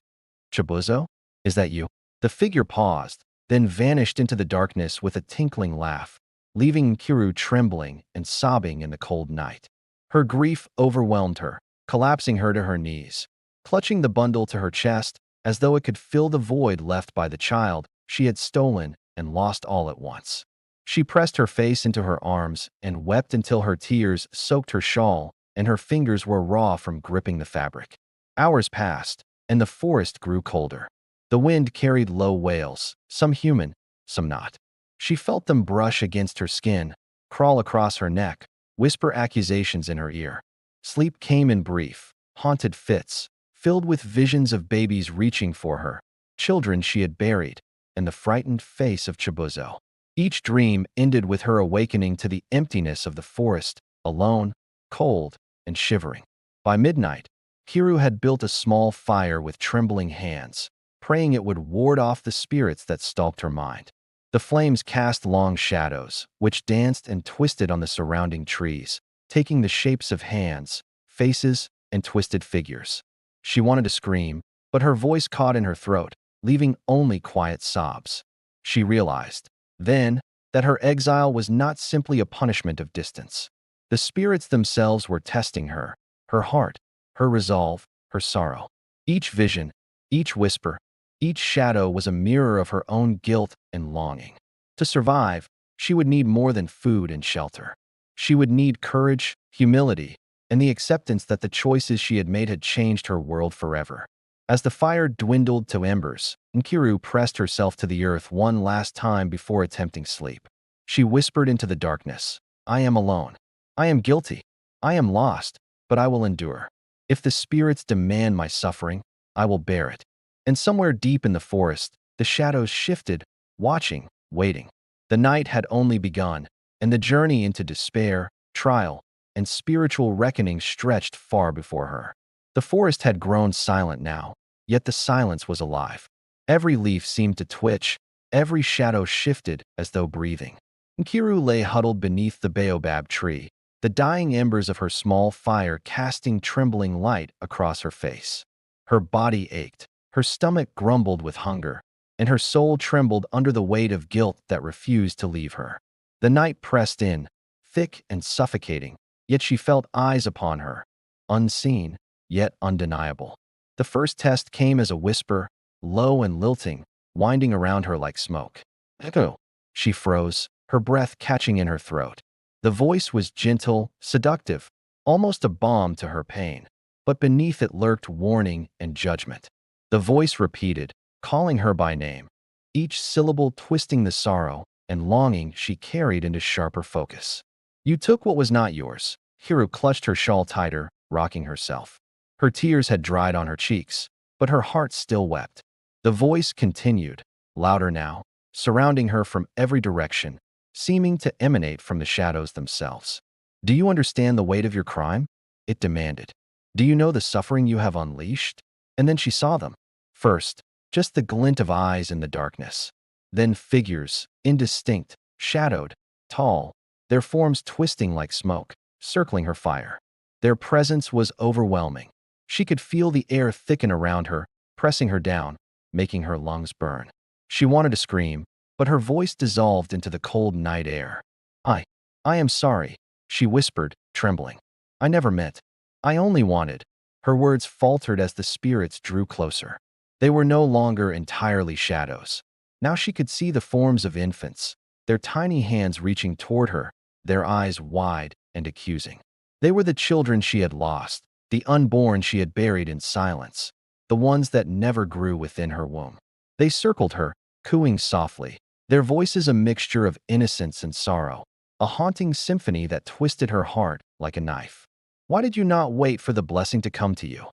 Speaker 1: "Chibuzo? Is that you?" The figure paused, then vanished into the darkness with a tinkling laugh, leaving Nkiru trembling and sobbing in the cold night. Her grief overwhelmed her, collapsing her to her knees. Clutching the bundle to her chest, as though it could fill the void left by the child she had stolen and lost all at once. She pressed her face into her arms and wept until her tears soaked her shawl and her fingers were raw from gripping the fabric. Hours passed, and the forest grew colder. The wind carried low wails, some human, some not. She felt them brush against her skin, crawl across her neck, whisper accusations in her ear. Sleep came in brief, haunted fits, filled with visions of babies reaching for her, children she had buried, and the frightened face of Chibuzo. Each dream ended with her awakening to the emptiness of the forest, alone, cold, and shivering. By midnight, Nkiru had built a small fire with trembling hands, praying it would ward off the spirits that stalked her mind. The flames cast long shadows, which danced and twisted on the surrounding trees, taking the shapes of hands, faces, and twisted figures. She wanted to scream, but her voice caught in her throat, leaving only quiet sobs. She realized, then, that her exile was not simply a punishment of distance. The spirits themselves were testing her heart, her resolve, her sorrow. Each vision, each whisper, Each shadow was a mirror of her own guilt and longing. To survive, she would need more than food and shelter. She would need courage, humility, and the acceptance that the choices she had made had changed her world forever. As the fire dwindled to embers, Nkiru pressed herself to the earth one last time before attempting sleep. She whispered into the darkness, "I am alone. I am guilty. I am lost, but I will endure. If the spirits demand my suffering, I will bear it." And somewhere deep in the forest, the shadows shifted, watching, waiting. The night had only begun, and the journey into despair, trial, and spiritual reckoning stretched far before her. The forest had grown silent now, yet the silence was alive. Every leaf seemed to twitch, every shadow shifted as though breathing. Nkiru lay huddled beneath the baobab tree, the dying embers of her small fire casting trembling light across her face. Her body ached, her stomach grumbled with hunger, and her soul trembled under the weight of guilt that refused to leave her. The night pressed in, thick and suffocating, yet she felt eyes upon her, unseen, yet undeniable. The first test came as a whisper, low and lilting, winding around her like smoke. "Echo." She froze, her breath catching in her throat. The voice was gentle, seductive, almost a balm to her pain, but beneath it lurked warning and judgment. The voice repeated, calling her by name, each syllable twisting the sorrow and longing she carried into sharper focus. "You took what was not yours." Nkiru clutched her shawl tighter, rocking herself. Her tears had dried on her cheeks, but her heart still wept. The voice continued, louder now, surrounding her from every direction, seeming to emanate from the shadows themselves. "Do you understand the weight of your crime?" it demanded. "Do you know the suffering you have unleashed?" And then she saw them. First, just the glint of eyes in the darkness. Then figures, indistinct, shadowed, tall, their forms twisting like smoke, circling her fire. Their presence was overwhelming. She could feel the air thicken around her, pressing her down, making her lungs burn. She wanted to scream, but her voice dissolved into the cold night air. I I am sorry," she whispered, trembling. "I never meant. I only wanted." Her words faltered as the spirits drew closer. They were no longer entirely shadows. Now she could see the forms of infants, their tiny hands reaching toward her, their eyes wide and accusing. They were the children she had lost, the unborn she had buried in silence, the ones that never grew within her womb. They circled her, cooing softly, their voices a mixture of innocence and sorrow, a haunting symphony that twisted her heart like a knife. "Why did you not wait for the blessing to come to you?"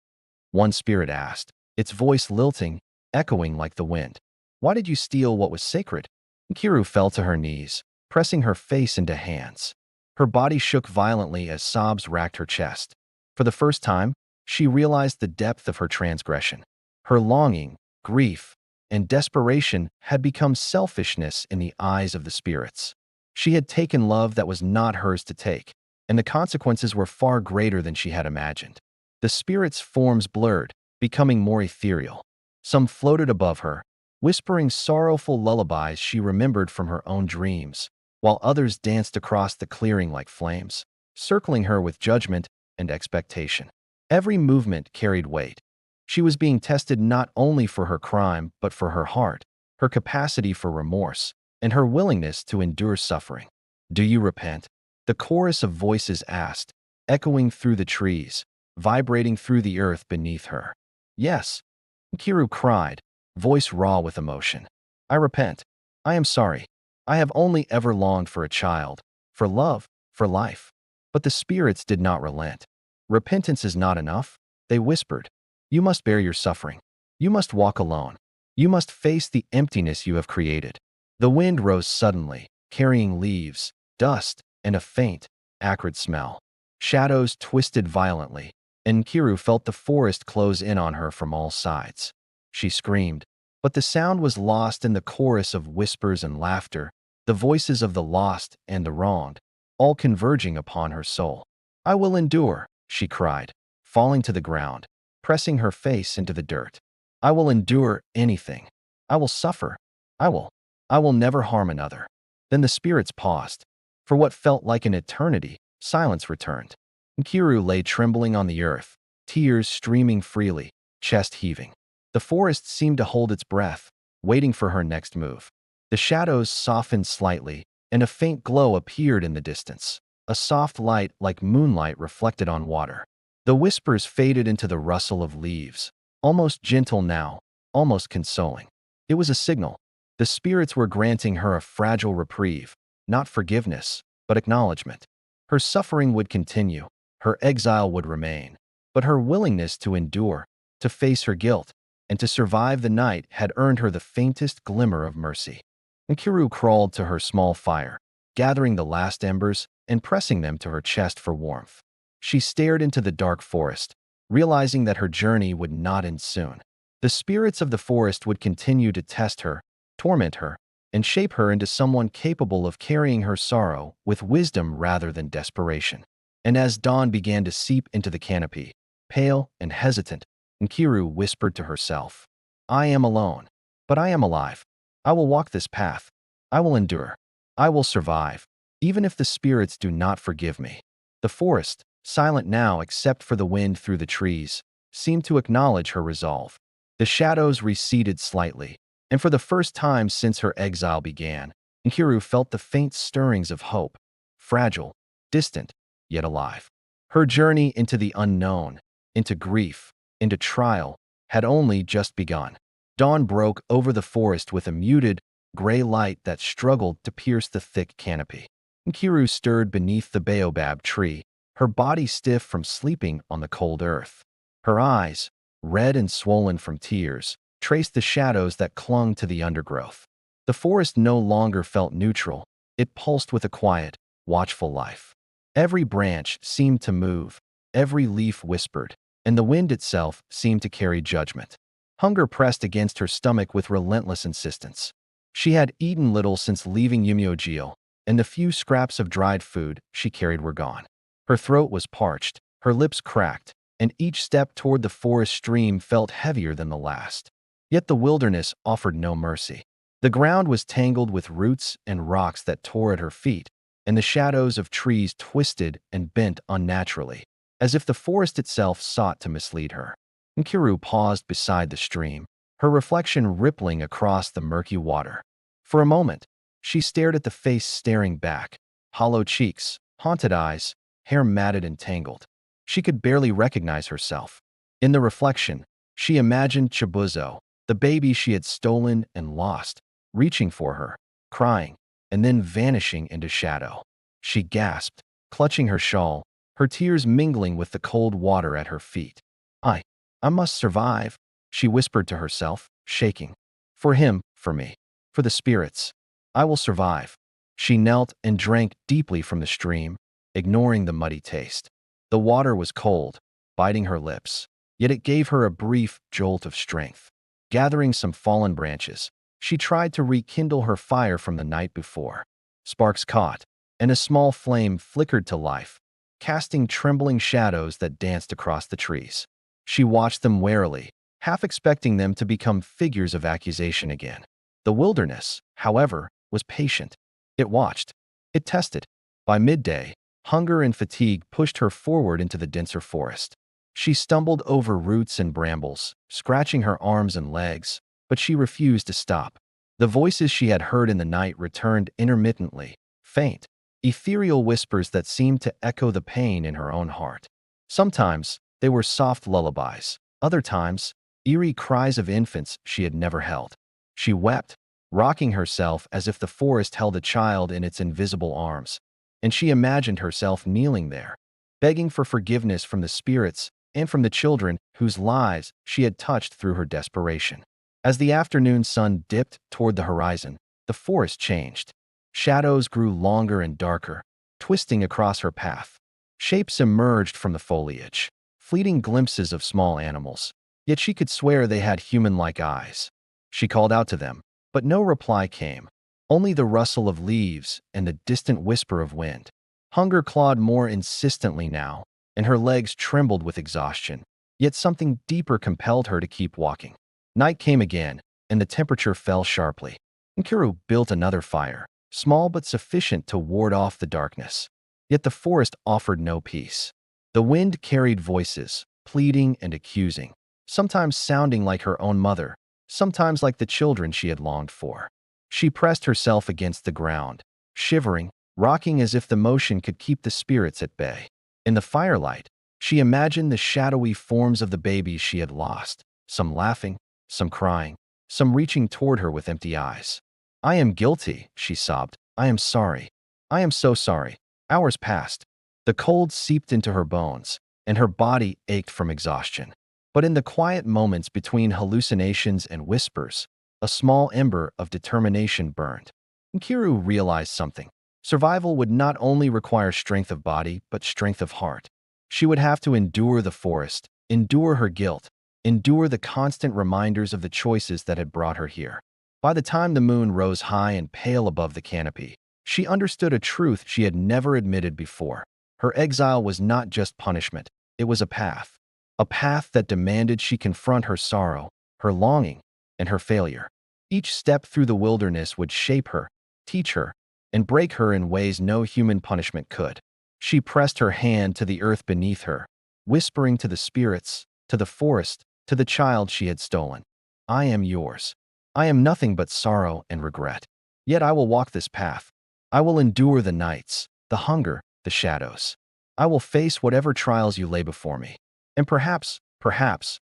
Speaker 1: one spirit asked, its voice lilting, echoing like the wind. "Why did you steal what was sacred?" Nkiru fell to her knees, pressing her face into hands. Her body shook violently as sobs racked her chest. For the first time, she realized the depth of her transgression. Her longing, grief, and desperation had become selfishness in the eyes of the spirits. She had taken love that was not hers to take, and the consequences were far greater than she had imagined. The spirits' forms blurred, becoming more ethereal. Some floated above her, whispering sorrowful lullabies she remembered from her own dreams, while others danced across the clearing like flames, circling her with judgment and expectation. Every movement carried weight. She was being tested not only for her crime, but for her heart, her capacity for remorse, and her willingness to endure suffering. "Do you repent?" the chorus of voices asked, echoing through the trees, vibrating through the earth beneath her. "Yes," Nkiru cried, voice raw with emotion. "I repent. I am sorry. I have only ever longed for a child, for love, for life." But the spirits did not relent. "Repentance is not enough," they whispered. "You must bear your suffering. You must walk alone. You must face the emptiness you have created." The wind rose suddenly, carrying leaves, dust, and a faint, acrid smell. Shadows twisted violently, and Nkiru felt the forest close in on her from all sides. She screamed, but the sound was lost in the chorus of whispers and laughter, the voices of the lost and the wronged, all converging upon her soul. "I will endure," she cried, falling to the ground, pressing her face into the dirt. "I will endure anything. I will suffer. I will. I will never harm another." Then the spirits paused. For what felt like an eternity, silence returned. Nkiru lay trembling on the earth, tears streaming freely, chest heaving. The forest seemed to hold its breath, waiting for her next move. The shadows softened slightly, and a faint glow appeared in the distance, a soft light like moonlight reflected on water. The whispers faded into the rustle of leaves, almost gentle now, almost consoling. It was a signal. The spirits were granting her a fragile reprieve, not forgiveness, but acknowledgement. Her suffering would continue, her exile would remain, but her willingness to endure, to face her guilt, and to survive the night had earned her the faintest glimmer of mercy. Nkiru crawled to her small fire, gathering the last embers and pressing them to her chest for warmth. She stared into the dark forest, realizing that her journey would not end soon. The spirits of the forest would continue to test her, torment her, and shape her into someone capable of carrying her sorrow with wisdom rather than desperation. And as dawn began to seep into the canopy, pale and hesitant, Nkiru whispered to herself, "I am alone, but I am alive. I will walk this path. I will endure. I will survive, even if the spirits do not forgive me." The forest, silent now except for the wind through the trees, seemed to acknowledge her resolve. The shadows receded slightly, and for the first time since her exile began, Nkiru felt the faint stirrings of hope, fragile, distant, yet alive. Her journey into the unknown, into grief, into trial, had only just begun. Dawn broke over the forest with a muted, gray light that struggled to pierce the thick canopy. Nkiru stirred beneath the baobab tree, her body stiff from sleeping on the cold earth. Her eyes, red and swollen from tears, traced the shadows that clung to the undergrowth. The forest no longer felt neutral. It pulsed with a quiet, watchful life. Every branch seemed to move, every leaf whispered, and the wind itself seemed to carry judgment. Hunger pressed against her stomach with relentless insistence. She had eaten little since leaving Umyojil, and the few scraps of dried food she carried were gone. Her throat was parched, her lips cracked, and each step toward the forest stream felt heavier than the last. Yet the wilderness offered no mercy. The ground was tangled with roots and rocks that tore at her feet, and the shadows of trees twisted and bent unnaturally, as if the forest itself sought to mislead her. Nkiru paused beside the stream, her reflection rippling across the murky water. For a moment, she stared at the face staring back, hollow cheeks, haunted eyes, hair matted and tangled. She could barely recognize herself. In the reflection, she imagined Chibuzo, the baby she had stolen and lost, reaching for her, crying, and then vanishing into shadow. She gasped, clutching her shawl, her tears mingling with the cold water at her feet. I must survive," she whispered to herself, shaking. "For him, for me, for the spirits. I will survive." She knelt and drank deeply from the stream, ignoring the muddy taste. The water was cold, biting her lips, yet it gave her a brief jolt of strength. Gathering some fallen branches, she tried to rekindle her fire from the night before. Sparks caught, and a small flame flickered to life, casting trembling shadows that danced across the trees. She watched them warily, half expecting them to become figures of accusation again. The wilderness, however, was patient. It watched. It tested. By midday, hunger and fatigue pushed her forward into the denser forest. She stumbled over roots and brambles, scratching her arms and legs, but she refused to stop. The voices she had heard in the night returned intermittently, faint, ethereal whispers that seemed to echo the pain in her own heart. Sometimes, they were soft lullabies. Other times, eerie cries of infants she had never held. She wept, rocking herself as if the forest held a child in its invisible arms, and she imagined herself kneeling there, begging for forgiveness from the spirits and from the children whose lives she had touched through her desperation. As the afternoon sun dipped toward the horizon, the forest changed. Shadows grew longer and darker, twisting across her path. Shapes emerged from the foliage, fleeting glimpses of small animals, yet she could swear they had human-like eyes. She called out to them, but no reply came, only the rustle of leaves and the distant whisper of wind. Hunger clawed more insistently now, and her legs trembled with exhaustion, yet something deeper compelled her to keep walking. Night came again, and the temperature fell sharply. Nkiru built another fire, small but sufficient to ward off the darkness. Yet the forest offered no peace. The wind carried voices, pleading and accusing, sometimes sounding like her own mother, sometimes like the children she had longed for. She pressed herself against the ground, shivering, rocking as if the motion could keep the spirits at bay. In the firelight, she imagined the shadowy forms of the babies she had lost, some laughing, some crying, some reaching toward her with empty eyes. "I am guilty," she sobbed. "I am sorry. I am so sorry." Hours passed. The cold seeped into her bones, and her body ached from exhaustion. But in the quiet moments between hallucinations and whispers, a small ember of determination burned. Nkiru realized something. Survival would not only require strength of body, but strength of heart. She would have to endure the forest, endure her guilt, endure the constant reminders of the choices that had brought her here. By the time the moon rose high and pale above the canopy, she understood a truth she had never admitted before. Her exile was not just punishment, it was a path. A path that demanded she confront her sorrow, her longing, and her failure. Each step through the wilderness would shape her, teach her, and break her in ways no human punishment could. She pressed her hand to the earth beneath her, whispering to the spirits, to the forest, to the child she had stolen, "I am yours. I am nothing but sorrow and regret. Yet I will walk this path. I will endure the nights, the hunger, the shadows. I will face whatever trials you lay before me. And perhaps,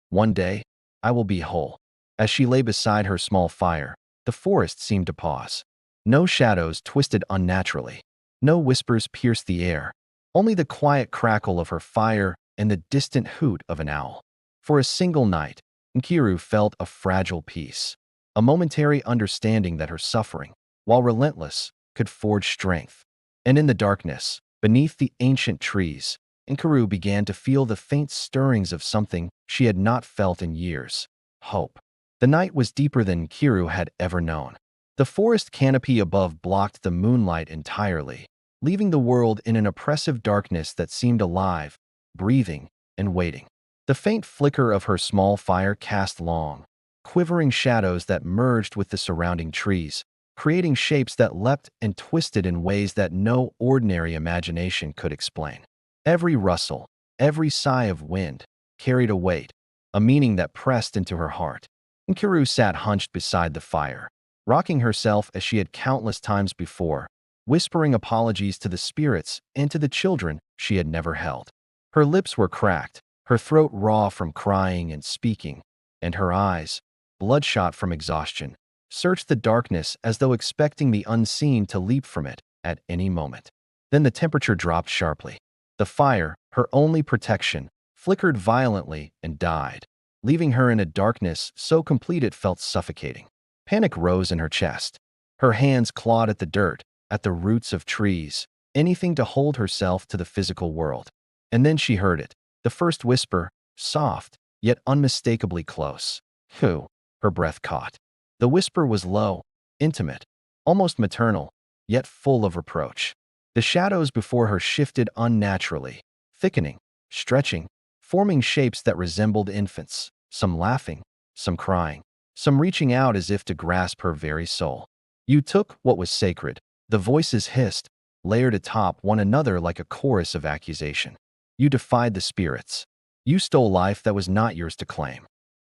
Speaker 1: one day, I will be whole." As she lay beside her small fire, the forest seemed to pause. No shadows twisted unnaturally. No whispers pierced the air. Only the quiet crackle of her fire and the distant hoot of an owl. For a single night, Nkiru felt a fragile peace, a momentary understanding that her suffering, while relentless, could forge strength. And in the darkness, beneath the ancient trees, Nkiru began to feel the faint stirrings of something she had not felt in years: hope. The night was deeper than Nkiru had ever known. The forest canopy above blocked the moonlight entirely, leaving the world in an oppressive darkness that seemed alive, breathing, and waiting. The faint flicker of her small fire cast long, quivering shadows that merged with the surrounding trees, creating shapes that leapt and twisted in ways that no ordinary imagination could explain. Every rustle, every sigh of wind, carried a weight, a meaning that pressed into her heart. Nkiru sat hunched beside the fire, rocking herself as she had countless times before, whispering apologies to the spirits and to the children she had never held. Her lips were cracked, her throat raw from crying and speaking, and her eyes, bloodshot from exhaustion, searched the darkness as though expecting the unseen to leap from it at any moment. Then the temperature dropped sharply. The fire, her only protection, flickered violently and died, leaving her in a darkness so complete it felt suffocating. Panic rose in her chest. Her hands clawed at the dirt, at the roots of trees, anything to hold herself to the physical world. And then she heard it, the first whisper, soft, yet unmistakably close. "Who?" Her breath caught. The whisper was low, intimate, almost maternal, yet full of reproach. The shadows before her shifted unnaturally, thickening, stretching, forming shapes that resembled infants, some laughing, some crying, some reaching out as if to grasp her very soul. "You took what was sacred," the voices hissed, layered atop one another like a chorus of accusation. "You defied the spirits. You stole life that was not yours to claim."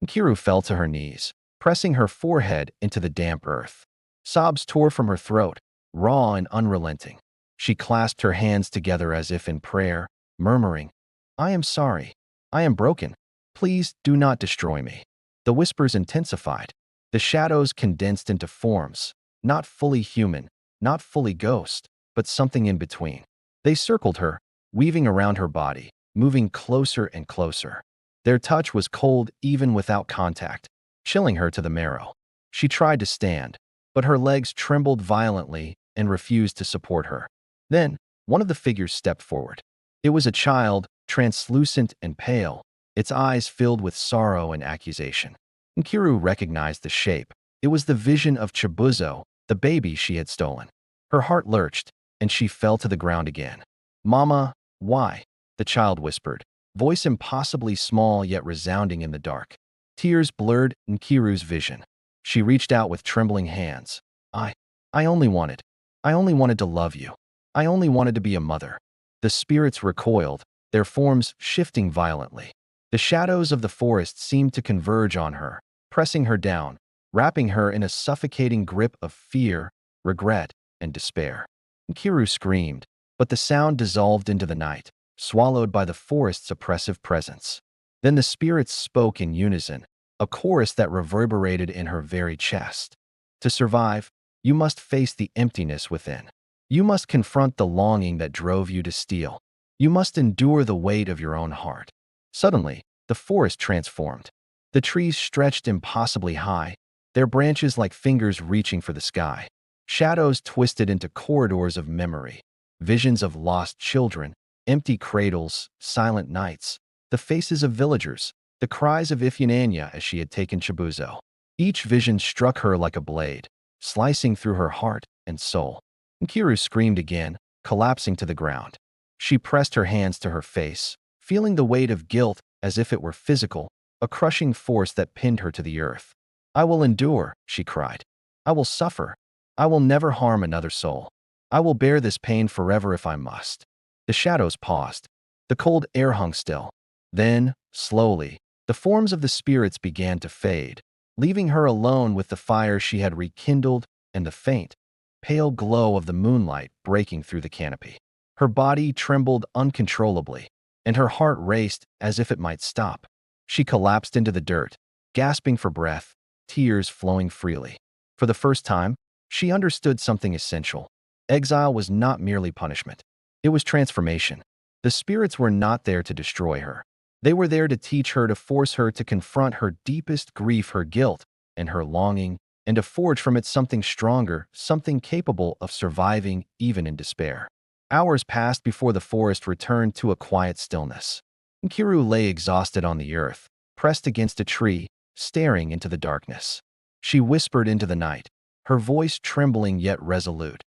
Speaker 1: Nkiru fell to her knees, pressing her forehead into the damp earth. Sobs tore from her throat, raw and unrelenting. She clasped her hands together as if in prayer, murmuring, "I am sorry. I am broken. Please do not destroy me." The whispers intensified. The shadows condensed into forms, not fully human, not fully ghost, but something in between. They circled her, weaving around her body, moving closer and closer. Their touch was cold even without contact, chilling her to the marrow. She tried to stand, but her legs trembled violently and refused to support her. Then, one of the figures stepped forward. It was a child, translucent and pale, its eyes filled with sorrow and accusation. Nkiru recognized the shape. It was the vision of Chibuzo, the baby she had stolen. Her heart lurched, and she fell to the ground again. "Mama, why?" the child whispered, voice impossibly small yet resounding in the dark. Tears blurred Nkiru's vision. She reached out with trembling hands. I only wanted to love you. I only wanted to be a mother." The spirits recoiled, their forms shifting violently. The shadows of the forest seemed to converge on her, pressing her down, wrapping her in a suffocating grip of fear, regret, and despair. Nkiru screamed, but the sound dissolved into the night, swallowed by the forest's oppressive presence. Then the spirits spoke in unison, a chorus that reverberated in her very chest. To survive, you must face the emptiness within. You must confront the longing that drove you to steal. You must endure the weight of your own heart. Suddenly, the forest transformed. The trees stretched impossibly high, their branches like fingers reaching for the sky. Shadows twisted into corridors of memory, visions of lost children, empty cradles, silent nights, the faces of villagers, the cries of Ifyinanya as she had taken Chibuzo. Each vision struck her like a blade, slicing through her heart and soul. Nkiru screamed again, collapsing to the ground. She pressed her hands to her face, feeling the weight of guilt as if it were physical, a crushing force that pinned her to the earth. "I will endure," she cried. "I will suffer. I will never harm another soul. I will bear this pain forever if I must." The shadows paused. The cold air hung still. Then, slowly, the forms of the spirits began to fade, leaving her alone with the fire she had rekindled and the faint, pale glow of the moonlight breaking through the canopy. Her body trembled uncontrollably, and her heart raced as if it might stop. She collapsed into the dirt, gasping for breath, tears flowing freely. For the first time, she understood something essential. Exile was not merely punishment. It was transformation. The spirits were not there to destroy her. They were there to teach her, to force her to confront her deepest grief, her guilt, and her longing, and to forge from it something stronger, something capable of surviving even in despair. Hours passed before the forest returned to a quiet stillness. Nkiru lay exhausted on the earth, pressed against a tree, staring into the darkness. She whispered into the night, her voice trembling yet resolute.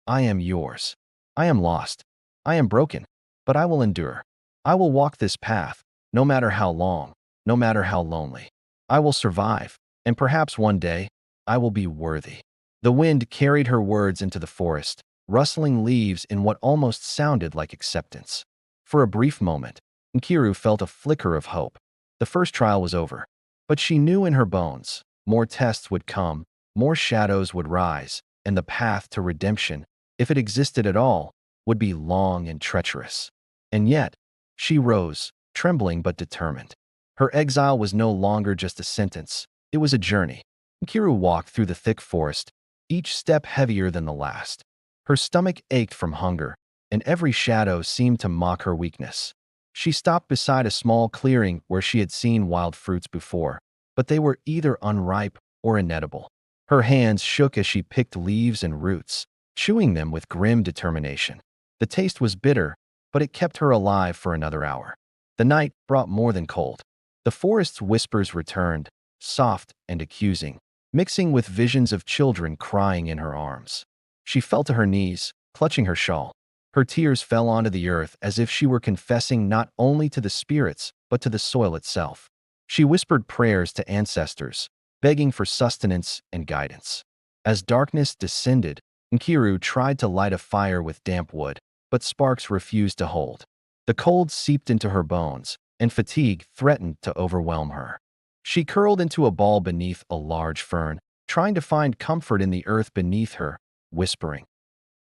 Speaker 1: "I am yours. I am lost. I am broken, but I will endure. I will walk this path, no matter how long, no matter how lonely. I will survive, and perhaps one day, I will be worthy." The wind carried her words into the forest, rustling leaves in what almost sounded like acceptance. For a brief moment, Nkiru felt a flicker of hope. The first trial was over, but she knew in her bones, more tests would come, more shadows would rise, and the path to redemption, if it existed at all, would be long and treacherous. And yet, she rose, trembling but determined. Her exile was no longer just a sentence, it was a journey. Nkiru walked through the thick forest, each step heavier than the last. Her stomach ached from hunger, and every shadow seemed to mock her weakness. She stopped beside a small clearing where she had seen wild fruits before, but they were either unripe or inedible. Her hands shook as she picked leaves and roots, chewing them with grim determination. The taste was bitter, but it kept her alive for another hour. The night brought more than cold. The forest's whispers returned, soft and accusing, mixing with visions of children crying in her arms. She fell to her knees, clutching her shawl. Her tears fell onto the earth as if she were confessing not only to the spirits, but to the soil itself. She whispered prayers to ancestors, begging for sustenance and guidance. As darkness descended, Nkiru tried to light a fire with damp wood, but sparks refused to hold. The cold seeped into her bones, and fatigue threatened to overwhelm her. She curled into a ball beneath a large fern, trying to find comfort in the earth beneath her, whispering,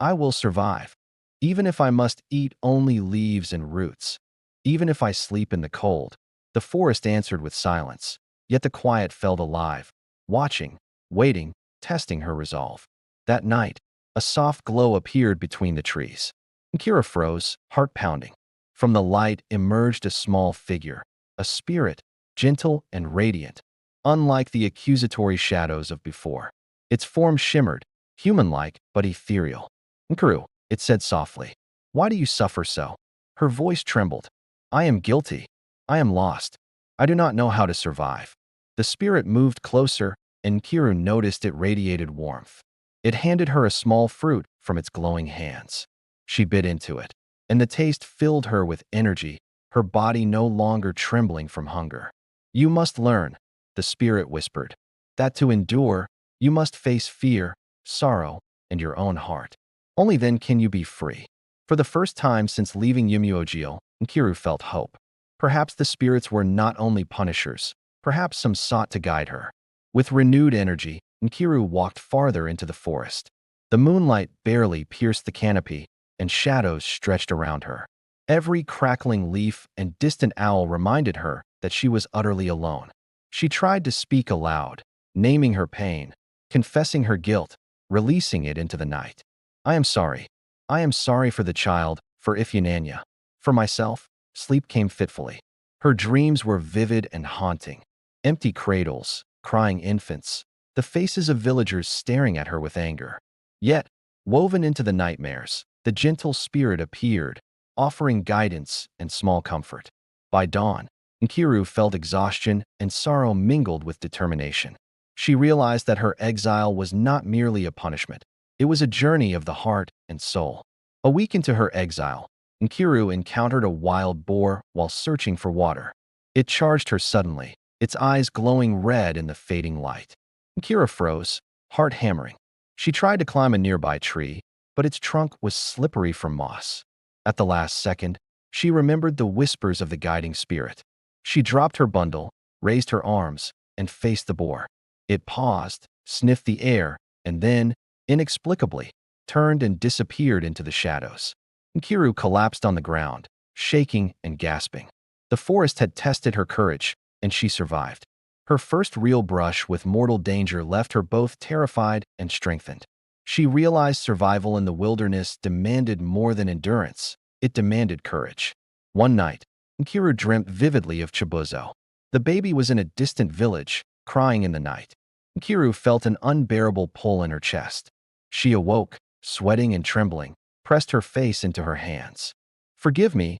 Speaker 1: "I will survive. Even if I must eat only leaves and roots. Even if I sleep in the cold." The forest answered with silence, yet the quiet felt alive, watching, waiting, testing her resolve. That night, a soft glow appeared between the trees. Nkiru froze, heart pounding. From the light emerged a small figure, a spirit, gentle and radiant, unlike the accusatory shadows of before. Its form shimmered, human-like but ethereal. "Nkiru," it said softly, "why do you suffer so?" Her voice trembled. "I am guilty. I am lost. I do not know how to survive." The spirit moved closer, and Nkiru noticed it radiated warmth. It handed her a small fruit from its glowing hands. She bit into it, and the taste filled her with energy, her body no longer trembling from hunger. "You must learn," the spirit whispered, "that to endure, you must face fear, sorrow, and your own heart. Only then can you be free." For the first time since leaving Yumuogil, Nkiru felt hope. Perhaps the spirits were not only punishers, perhaps some sought to guide her. With renewed energy, Nkiru walked farther into the forest. The moonlight barely pierced the canopy, and shadows stretched around her. Every crackling leaf and distant owl reminded her that she was utterly alone. She tried to speak aloud, naming her pain, confessing her guilt, releasing it into the night. I am sorry. I am sorry for the child, for Ifyinanya. For myself, sleep came fitfully. Her dreams were vivid and haunting. Empty cradles, crying infants, the faces of villagers staring at her with anger. Yet, woven into the nightmares, the gentle spirit appeared, offering guidance and small comfort. By dawn, Nkiru felt exhaustion and sorrow mingled with determination. She realized that her exile was not merely a punishment. It was a journey of the heart and soul. A week into her exile, Nkiru encountered a wild boar while searching for water. It charged her suddenly, its eyes glowing red in the fading light. Nkiru froze, heart hammering. She tried to climb a nearby tree, but its trunk was slippery from moss. At the last second, she remembered the whispers of the guiding spirit. She dropped her bundle, raised her arms, and faced the boar. It paused, sniffed the air, and then, inexplicably, turned and disappeared into the shadows. Nkiru collapsed on the ground, shaking and gasping. The forest had tested her courage, and she survived. Her first real brush with mortal danger left her both terrified and strengthened. She realized survival in the wilderness demanded more than endurance. It demanded courage. One night, Nkiru dreamt vividly of Chibuzo. The baby was in a distant village, crying in the night. Nkiru felt an unbearable pull in her chest. She awoke, sweating and trembling, pressed her face into her hands. Forgive me,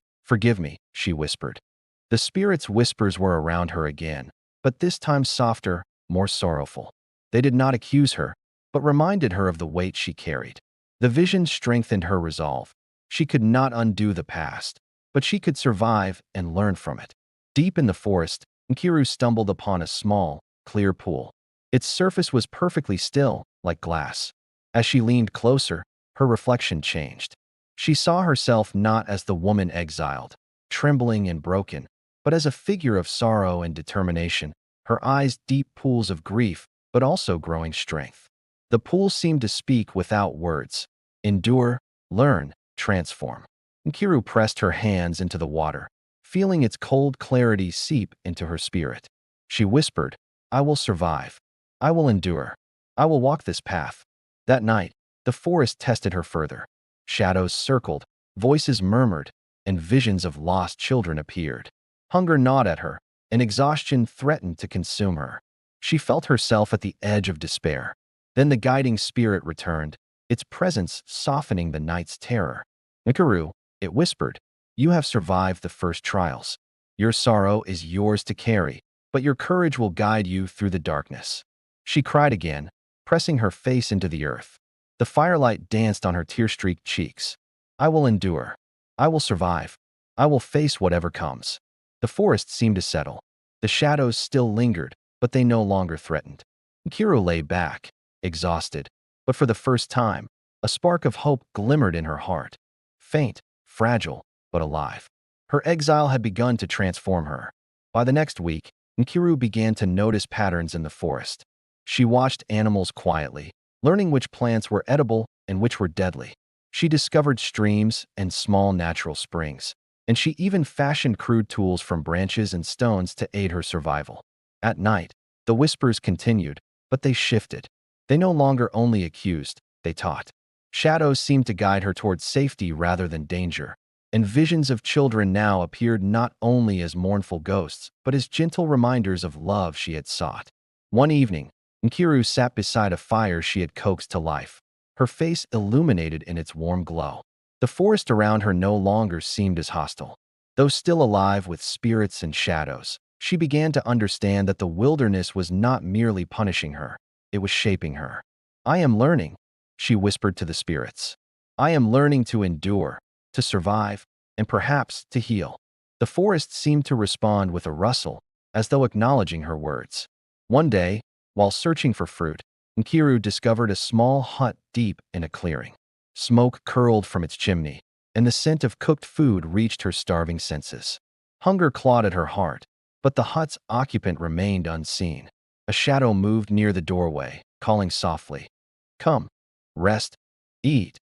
Speaker 1: she whispered. The spirit's whispers were around her again, but this time softer, more sorrowful. They did not accuse her, but reminded her of the weight she carried. The vision strengthened her resolve. She could not undo the past, but she could survive and learn from it. Deep in the forest, Nkiru stumbled upon a small, clear pool. Its surface was perfectly still, like glass. As she leaned closer, her reflection changed. She saw herself not as the woman exiled, trembling and broken, but as a figure of sorrow and determination, her eyes deep pools of grief, but also growing strength. The pool seemed to speak without words. Endure, learn, transform. Nkiru pressed her hands into the water, feeling its cold clarity seep into her spirit. She whispered, I will survive. I will endure. I will walk this path. That night, the forest tested her further. Shadows circled, voices murmured, and visions of lost children appeared. Hunger gnawed at her, and exhaustion threatened to consume her. She felt herself at the edge of despair. Then the guiding spirit returned, its presence softening the night's terror. Nkiru, it whispered, you have survived the first trials. Your sorrow is yours to carry, but your courage will guide you through the darkness. She cried again, pressing her face into the earth. The firelight danced on her tear-streaked cheeks. I will endure. I will survive. I will face whatever comes. The forest seemed to settle. The shadows still lingered, but they no longer threatened. Nkiru lay back, exhausted, but for the first time, a spark of hope glimmered in her heart. Faint, fragile, but alive. Her exile had begun to transform her. By the next week, Nkiru began to notice patterns in the forest. She watched animals quietly, learning which plants were edible and which were deadly. She discovered streams and small natural springs, and she even fashioned crude tools from branches and stones to aid her survival. At night, the whispers continued, but they shifted. They no longer only accused, they taught. Shadows seemed to guide her towards safety rather than danger, and visions of children now appeared not only as mournful ghosts, but as gentle reminders of love she had sought. One evening, Nkiru sat beside a fire she had coaxed to life, her face illuminated in its warm glow. The forest around her no longer seemed as hostile. Though still alive with spirits and shadows, she began to understand that the wilderness was not merely punishing her, it was shaping her. I am learning, she whispered to the spirits. I am learning to endure, to survive, and perhaps to heal. The forest seemed to respond with a rustle, as though acknowledging her words. One day, while searching for fruit, Nkiru discovered a small hut deep in a clearing. Smoke curled from its chimney, and the scent of cooked food reached her starving senses. Hunger clawed at her heart, but the hut's occupant remained unseen. A shadow moved near the doorway, calling softly, "Come, rest, eat.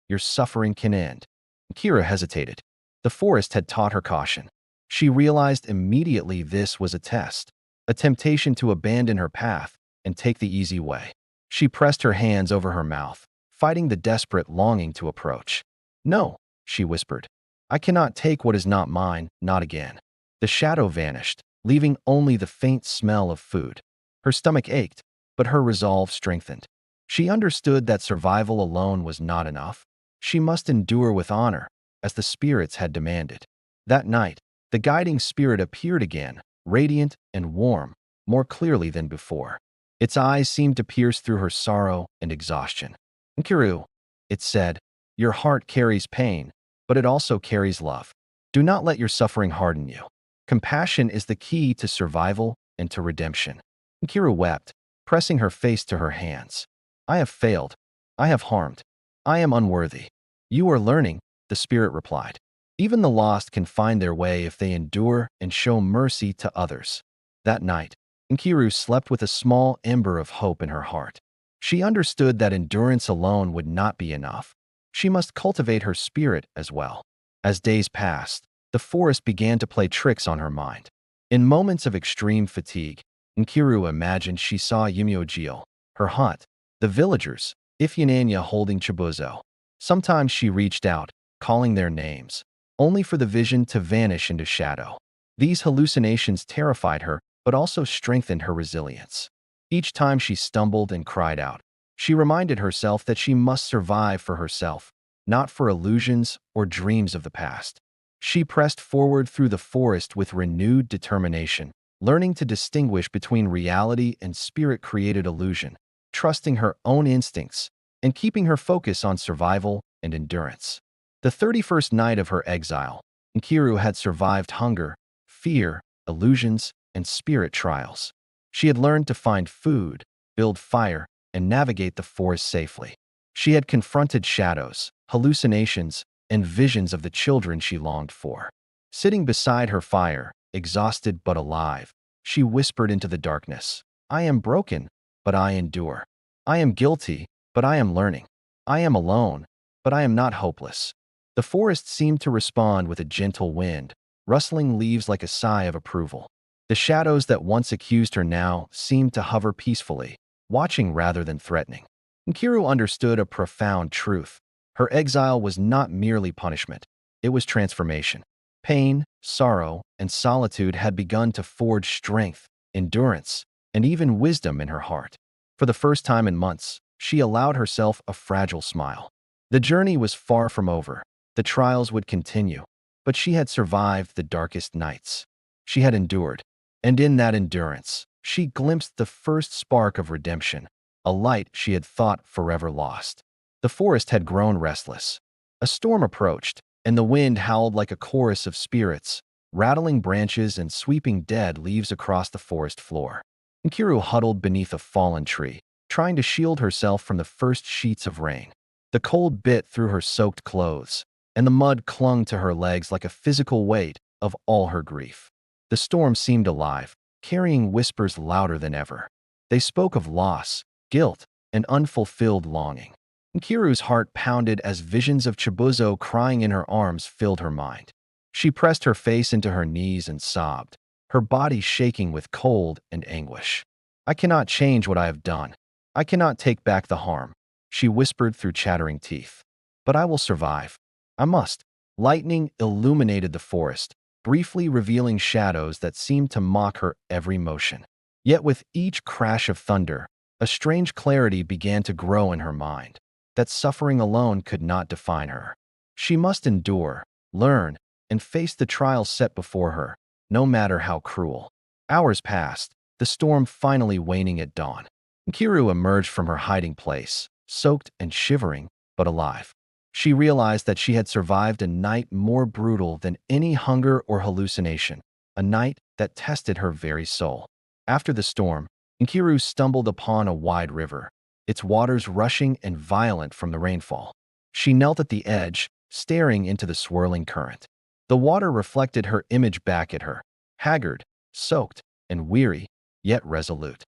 Speaker 1: Your suffering can end." Nkiru hesitated. The forest had taught her caution. She realized immediately this was a test, a temptation to abandon her path and take the easy way. She pressed her hands over her mouth, fighting the desperate longing to approach. "No," she whispered. "I cannot take what is not mine, not again." The shadow vanished, leaving only the faint smell of food. Her stomach ached, but her resolve strengthened. She understood that survival alone was not enough. She must endure with honor, as the spirits had demanded. That night, the guiding spirit appeared again, radiant and warm, more clearly than before. Its eyes seemed to pierce through her sorrow and exhaustion. "Nkiru," it said, "your heart carries pain, but it also carries love. Do not let your suffering harden you. Compassion is the key to survival and to redemption." Nkiru wept, pressing her face to her hands. "I have failed. I have harmed. I am unworthy." "You are learning," the spirit replied. "Even the lost can find their way if they endure and show mercy to others." That night, Nkiru slept with a small ember of hope in her heart. She understood that endurance alone would not be enough. She must cultivate her spirit as well. As days passed, the forest began to play tricks on her mind. In moments of extreme fatigue, Nkiru imagined she saw Yumyojil, her hut, the villagers, Ifyananya holding Chibuzo. Sometimes she reached out, calling their names, only for the vision to vanish into shadow. These hallucinations terrified her, but also strengthened her resilience. Each time she stumbled and cried out, she reminded herself that she must survive for herself, not for illusions or dreams of the past. She pressed forward through the forest with renewed determination, learning to distinguish between reality and spirit-created illusion, trusting her own instincts, and keeping her focus on survival and endurance. The 31st night of her exile, Nkiru had survived hunger, fear, illusions, and spirit trials. She had learned to find food, build fire, and navigate the forest safely. She had confronted shadows, hallucinations, and visions of the children she longed for. Sitting beside her fire, exhausted but alive, she whispered into the darkness, "I am broken, but I endure. I am guilty, but I am learning. I am alone, but I am not hopeless." The forest seemed to respond with a gentle wind, rustling leaves like a sigh of approval. The shadows that once accused her now seemed to hover peacefully, watching rather than threatening. Nkiru understood a profound truth. Her exile was not merely punishment. It was transformation. Pain, sorrow, and solitude had begun to forge strength, endurance, and even wisdom in her heart. For the first time in months, she allowed herself a fragile smile. The journey was far from over. The trials would continue, but she had survived the darkest nights. She had endured, and in that endurance, she glimpsed the first spark of redemption, a light she had thought forever lost. The forest had grown restless. A storm approached, and the wind howled like a chorus of spirits, rattling branches and sweeping dead leaves across the forest floor. Nkiru huddled beneath a fallen tree, trying to shield herself from the first sheets of rain. The cold bit through her soaked clothes, and the mud clung to her legs like a physical weight of all her grief. The storm seemed alive, carrying whispers louder than ever. They spoke of loss, guilt, and unfulfilled longing. Nkiru's heart pounded as visions of Chibuzo crying in her arms filled her mind. She pressed her face into her knees and sobbed, her body shaking with cold and anguish. "I cannot change what I have done. I cannot take back the harm," she whispered through chattering teeth. "But I will survive. I must." Lightning illuminated the forest, briefly revealing shadows that seemed to mock her every motion. Yet with each crash of thunder, a strange clarity began to grow in her mind, that suffering alone could not define her. She must endure, learn, and face the trials set before her, no matter how cruel. Hours passed, the storm finally waning at dawn. Nkiru emerged from her hiding place, soaked and shivering, but alive. She realized that she had survived a night more brutal than any hunger or hallucination, a night that tested her very soul. After the storm, Nkiru stumbled upon a wide river, its waters rushing and violent from the rainfall. She knelt at the edge, staring into the swirling current. The water reflected her image back at her, haggard, soaked, and weary, yet resolute.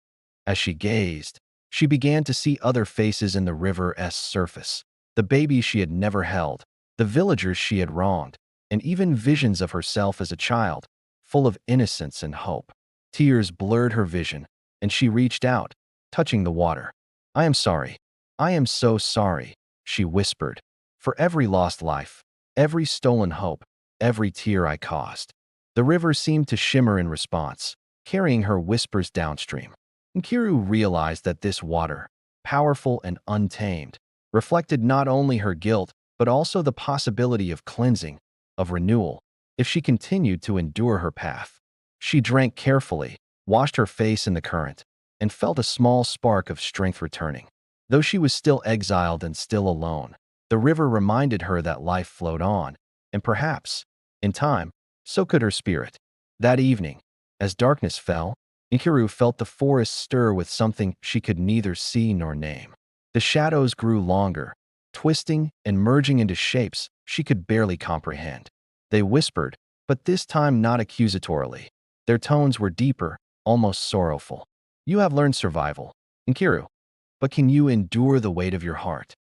Speaker 1: As she gazed, she began to see other faces in the river's surface, the babies she had never held, the villagers she had wronged, and even visions of herself as a child, full of innocence and hope. Tears blurred her vision, and she reached out, touching the water. "I am sorry. I am so sorry," she whispered, "for every lost life, every stolen hope, every tear I caused." The river seemed to shimmer in response, carrying her whispers downstream. Nkiru realized that this water, powerful and untamed, reflected not only her guilt but also the possibility of cleansing, of renewal, if she continued to endure her path. She drank carefully, washed her face in the current, and felt a small spark of strength returning. Though she was still exiled and still alone, the river reminded her that life flowed on, and perhaps, in time, so could her spirit. That evening, as darkness fell, Nkiru felt the forest stir with something she could neither see nor name. The shadows grew longer, twisting and merging into shapes she could barely comprehend. They whispered, but this time not accusatorily. Their tones were deeper, almost sorrowful. "You have learned survival, Nkiru, but can you endure the weight of your heart?"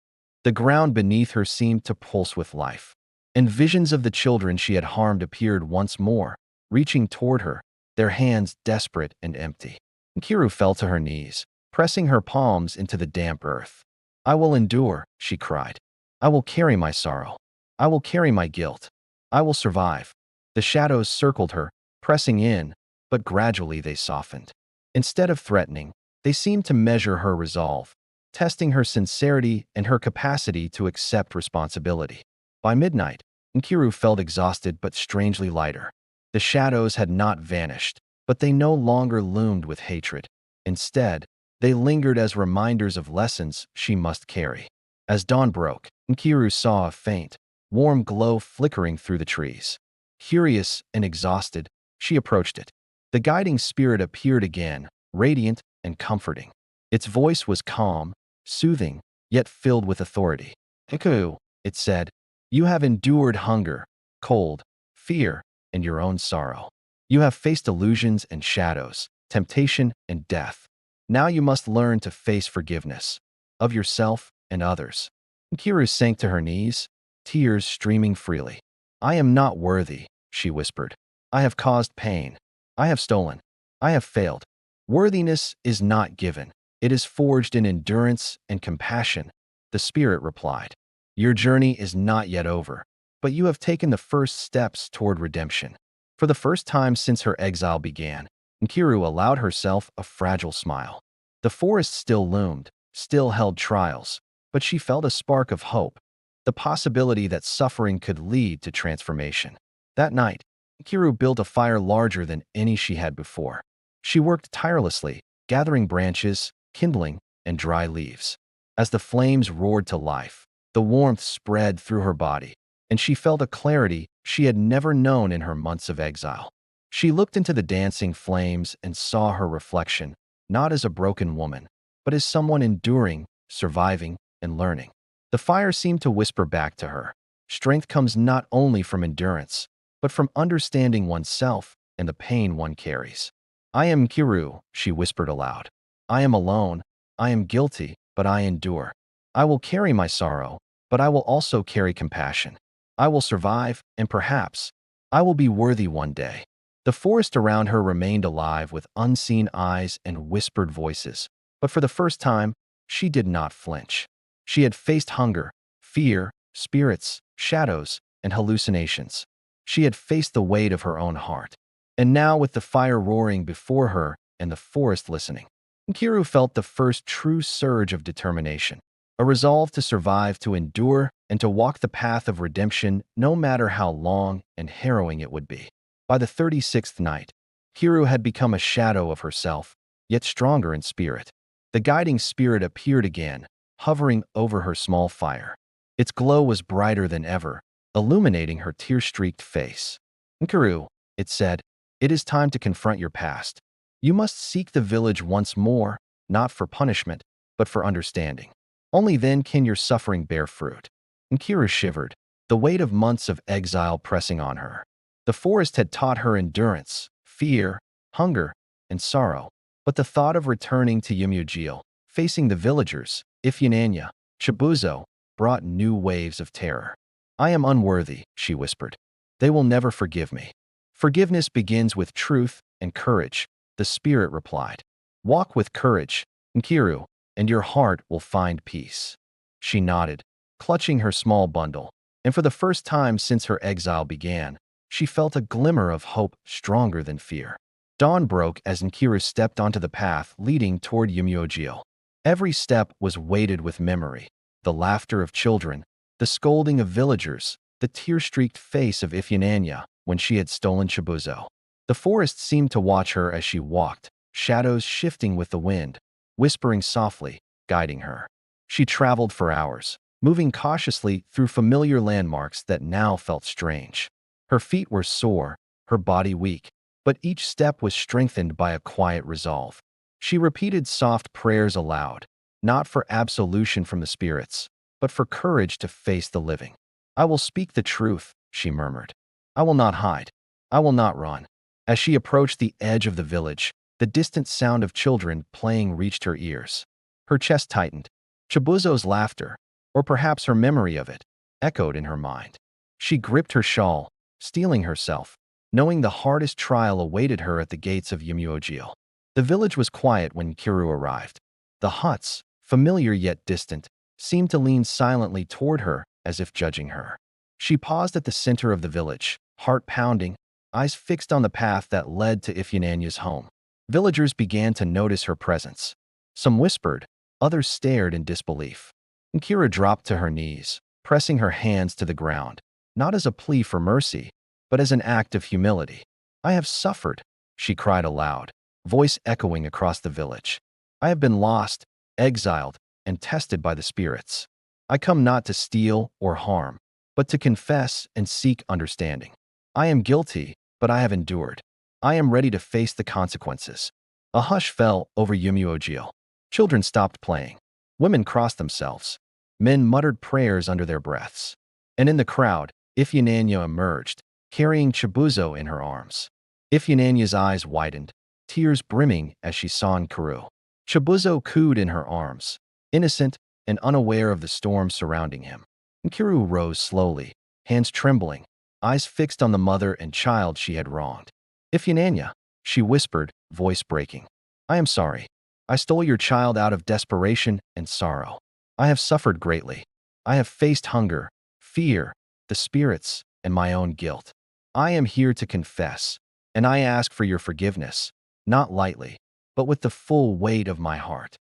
Speaker 1: The ground beneath her seemed to pulse with life, and visions of the children she had harmed appeared once more, reaching toward her, their hands desperate and empty. Nkiru fell to her knees, pressing her palms into the damp earth. "I will endure," she cried. "I will carry my sorrow. I will carry my guilt. I will survive." The shadows circled her, pressing in, but gradually they softened. Instead of threatening, they seemed to measure her resolve, testing her sincerity and her capacity to accept responsibility. By midnight, Nkiru felt exhausted but strangely lighter. The shadows had not vanished, but they no longer loomed with hatred. Instead, they lingered as reminders of lessons she must carry. As dawn broke, Nkiru saw a faint, warm glow flickering through the trees. Curious and exhausted, she approached it. The guiding spirit appeared again, radiant and comforting. Its voice was calm, soothing, yet filled with authority. "Nkiru," it said, "you have endured hunger, cold, fear, and your own sorrow. You have faced illusions and shadows, temptation and death. Now you must learn to face forgiveness, of yourself and others." Nkiru sank to her knees, tears streaming freely. "I am not worthy," she whispered. "I have caused pain. I have stolen. I have failed. Worthiness is not given. It is forged in endurance and compassion," the spirit replied. "Your journey is not yet over, but you have taken the first steps toward redemption." For the first time since her exile began, Nkiru allowed herself a fragile smile. The forest still loomed, still held trials, but she felt a spark of hope, the possibility that suffering could lead to transformation. That night, Nkiru built a fire larger than any she had before. She worked tirelessly, gathering branches, kindling, and dry leaves. As the flames roared to life, the warmth spread through her body, and she felt a clarity she had never known in her months of exile. She looked into the dancing flames and saw her reflection, not as a broken woman, but as someone enduring, surviving, and learning. The fire seemed to whisper back to her, "Strength comes not only from endurance, but from understanding oneself and the pain one carries." "I am Nkiru," she whispered aloud. "I am alone. I am guilty, but I endure. I will carry my sorrow, but I will also carry compassion. I will survive, and perhaps I will be worthy one day." The forest around her remained alive with unseen eyes and whispered voices, but for the first time, she did not flinch. She had faced hunger, fear, spirits, shadows, and hallucinations. She had faced the weight of her own heart. And now, with the fire roaring before her and the forest listening, Nkiru felt the first true surge of determination, a resolve to survive, to endure, and to walk the path of redemption no matter how long and harrowing it would be. By the 36th night, Nkiru had become a shadow of herself, yet stronger in spirit. The guiding spirit appeared again, hovering over her small fire. Its glow was brighter than ever, illuminating her tear-streaked face. "Nkiru," it said, "it is time to confront your past. You must seek the village once more, not for punishment, but for understanding. Only then can your suffering bear fruit." Nkiru shivered. the weight of months of exile pressing on her. The forest had taught her endurance, fear, hunger, and sorrow, but the thought of returning to Yumujil, facing the villagers, Ifyinanya, Chibuzo, brought new waves of terror. "I am unworthy," she whispered. "They will never forgive me." "Forgiveness begins with truth and courage," the spirit replied. "Walk with courage, Nkiru, and your heart will find peace." She nodded, clutching her small bundle, and for the first time since her exile began, she felt a glimmer of hope stronger than fear. Dawn broke as Nkiru stepped onto the path leading toward Yumujil. Every step was weighted with memory, the laughter of children, the scolding of villagers, the tear-streaked face of Ifyinanya when she had stolen Chibuzo. The forest seemed to watch her as she walked, shadows shifting with the wind, whispering softly, guiding her. She traveled for hours, moving cautiously through familiar landmarks that now felt strange. Her feet were sore, her body weak, but each step was strengthened by a quiet resolve. She repeated soft prayers aloud, not for absolution from the spirits, but for courage to face the living. "I will speak the truth," she murmured. "I will not hide. I will not run." As she approached the edge of the village, the distant sound of children playing reached her ears. Her chest tightened. Chibuzo's laughter, or perhaps her memory of it, echoed in her mind. She gripped her shawl, steeling herself, knowing the hardest trial awaited her at the gates of Yumujil. The village was quiet when Nkiru arrived. The huts, familiar yet distant, seemed to lean silently toward her as if judging her. She paused at the center of the village, heart pounding, eyes fixed on the path that led to Ifyinanya's home. Villagers began to notice her presence. Some whispered, others stared in disbelief. Nkiru dropped to her knees, pressing her hands to the ground, not as a plea for mercy, but as an act of humility. "I have suffered," she cried aloud, voice echoing across the village. "I have been lost, exiled, and tested by the spirits. I come not to steal or harm, but to confess and seek understanding. I am guilty, but I have endured. I am ready to face the consequences." A hush fell over Yumujil. Children stopped playing. Women crossed themselves. Men muttered prayers under their breaths. And in the crowd, Ifyinanya emerged, carrying Chibuzo in her arms. Ifyinanya's eyes widened, tears brimming as she saw Nkiru. Chibuzo cooed in her arms, innocent and unaware of the storm surrounding him. Nkiru rose slowly, hands trembling, eyes fixed on the mother and child she had wronged. "Ifyinanya," she whispered, voice breaking. "I am sorry. I stole your child out of desperation and sorrow. I have suffered greatly. I have faced hunger, fear, the spirits, and my own guilt. I am here to confess, and I ask for your forgiveness, not lightly, but with the full weight of my heart."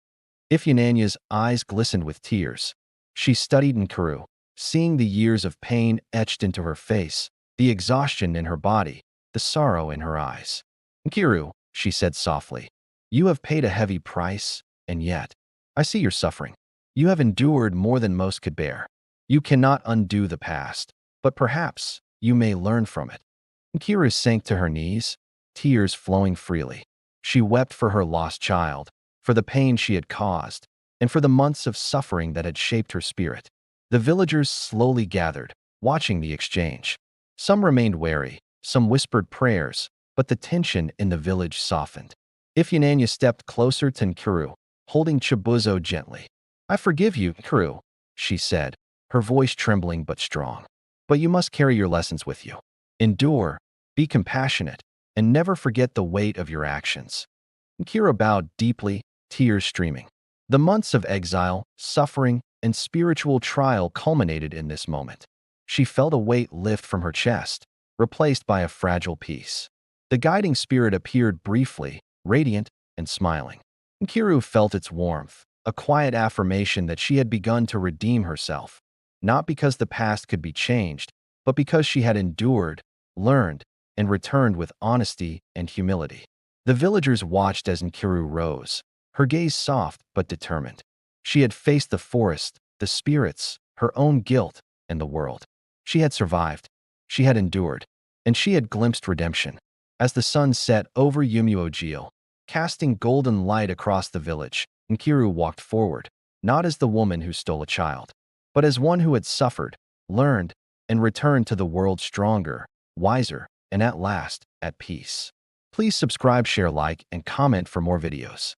Speaker 1: Ifyinanya's eyes glistened with tears. She studied Nkiru, seeing the years of pain etched into her face, the exhaustion in her body, the sorrow in her eyes. "Nkiru," she said softly, "you have paid a heavy price, and yet, I see your suffering. You have endured more than most could bear. You cannot undo the past, but perhaps you may learn from it." Nkiru sank to her knees, tears flowing freely. She wept for her lost child, for the pain she had caused, and for the months of suffering that had shaped her spirit. The villagers slowly gathered, watching the exchange. Some remained wary, some whispered prayers, but the tension in the village softened. Ifyinanya stepped closer to Nkiru, holding Chibuzo gently. "I forgive you, Nkiru," she said, her voice trembling but strong. "But you must carry your lessons with you. Endure, be compassionate, and never forget the weight of your actions." Nkiru bowed deeply, tears streaming. The months of exile, suffering, and spiritual trial culminated in this moment. She felt a weight lift from her chest, replaced by a fragile peace. The guiding spirit appeared briefly, radiant and smiling. Nkiru felt its warmth, a quiet affirmation that she had begun to redeem herself, not because the past could be changed, but because she had endured, learned, and returned with honesty and humility. The villagers watched as Nkiru rose, her gaze soft but determined. She had faced the forest, the spirits, her own guilt, and the world. She had survived. She had endured. And she had glimpsed redemption. As the sun set over Yumujil, casting golden light across the village, Nkiru walked forward, not as the woman who stole a child, but as one who had suffered, learned, and returned to the world stronger, wiser, and at last, at peace. Please subscribe, share, like, and comment for more videos.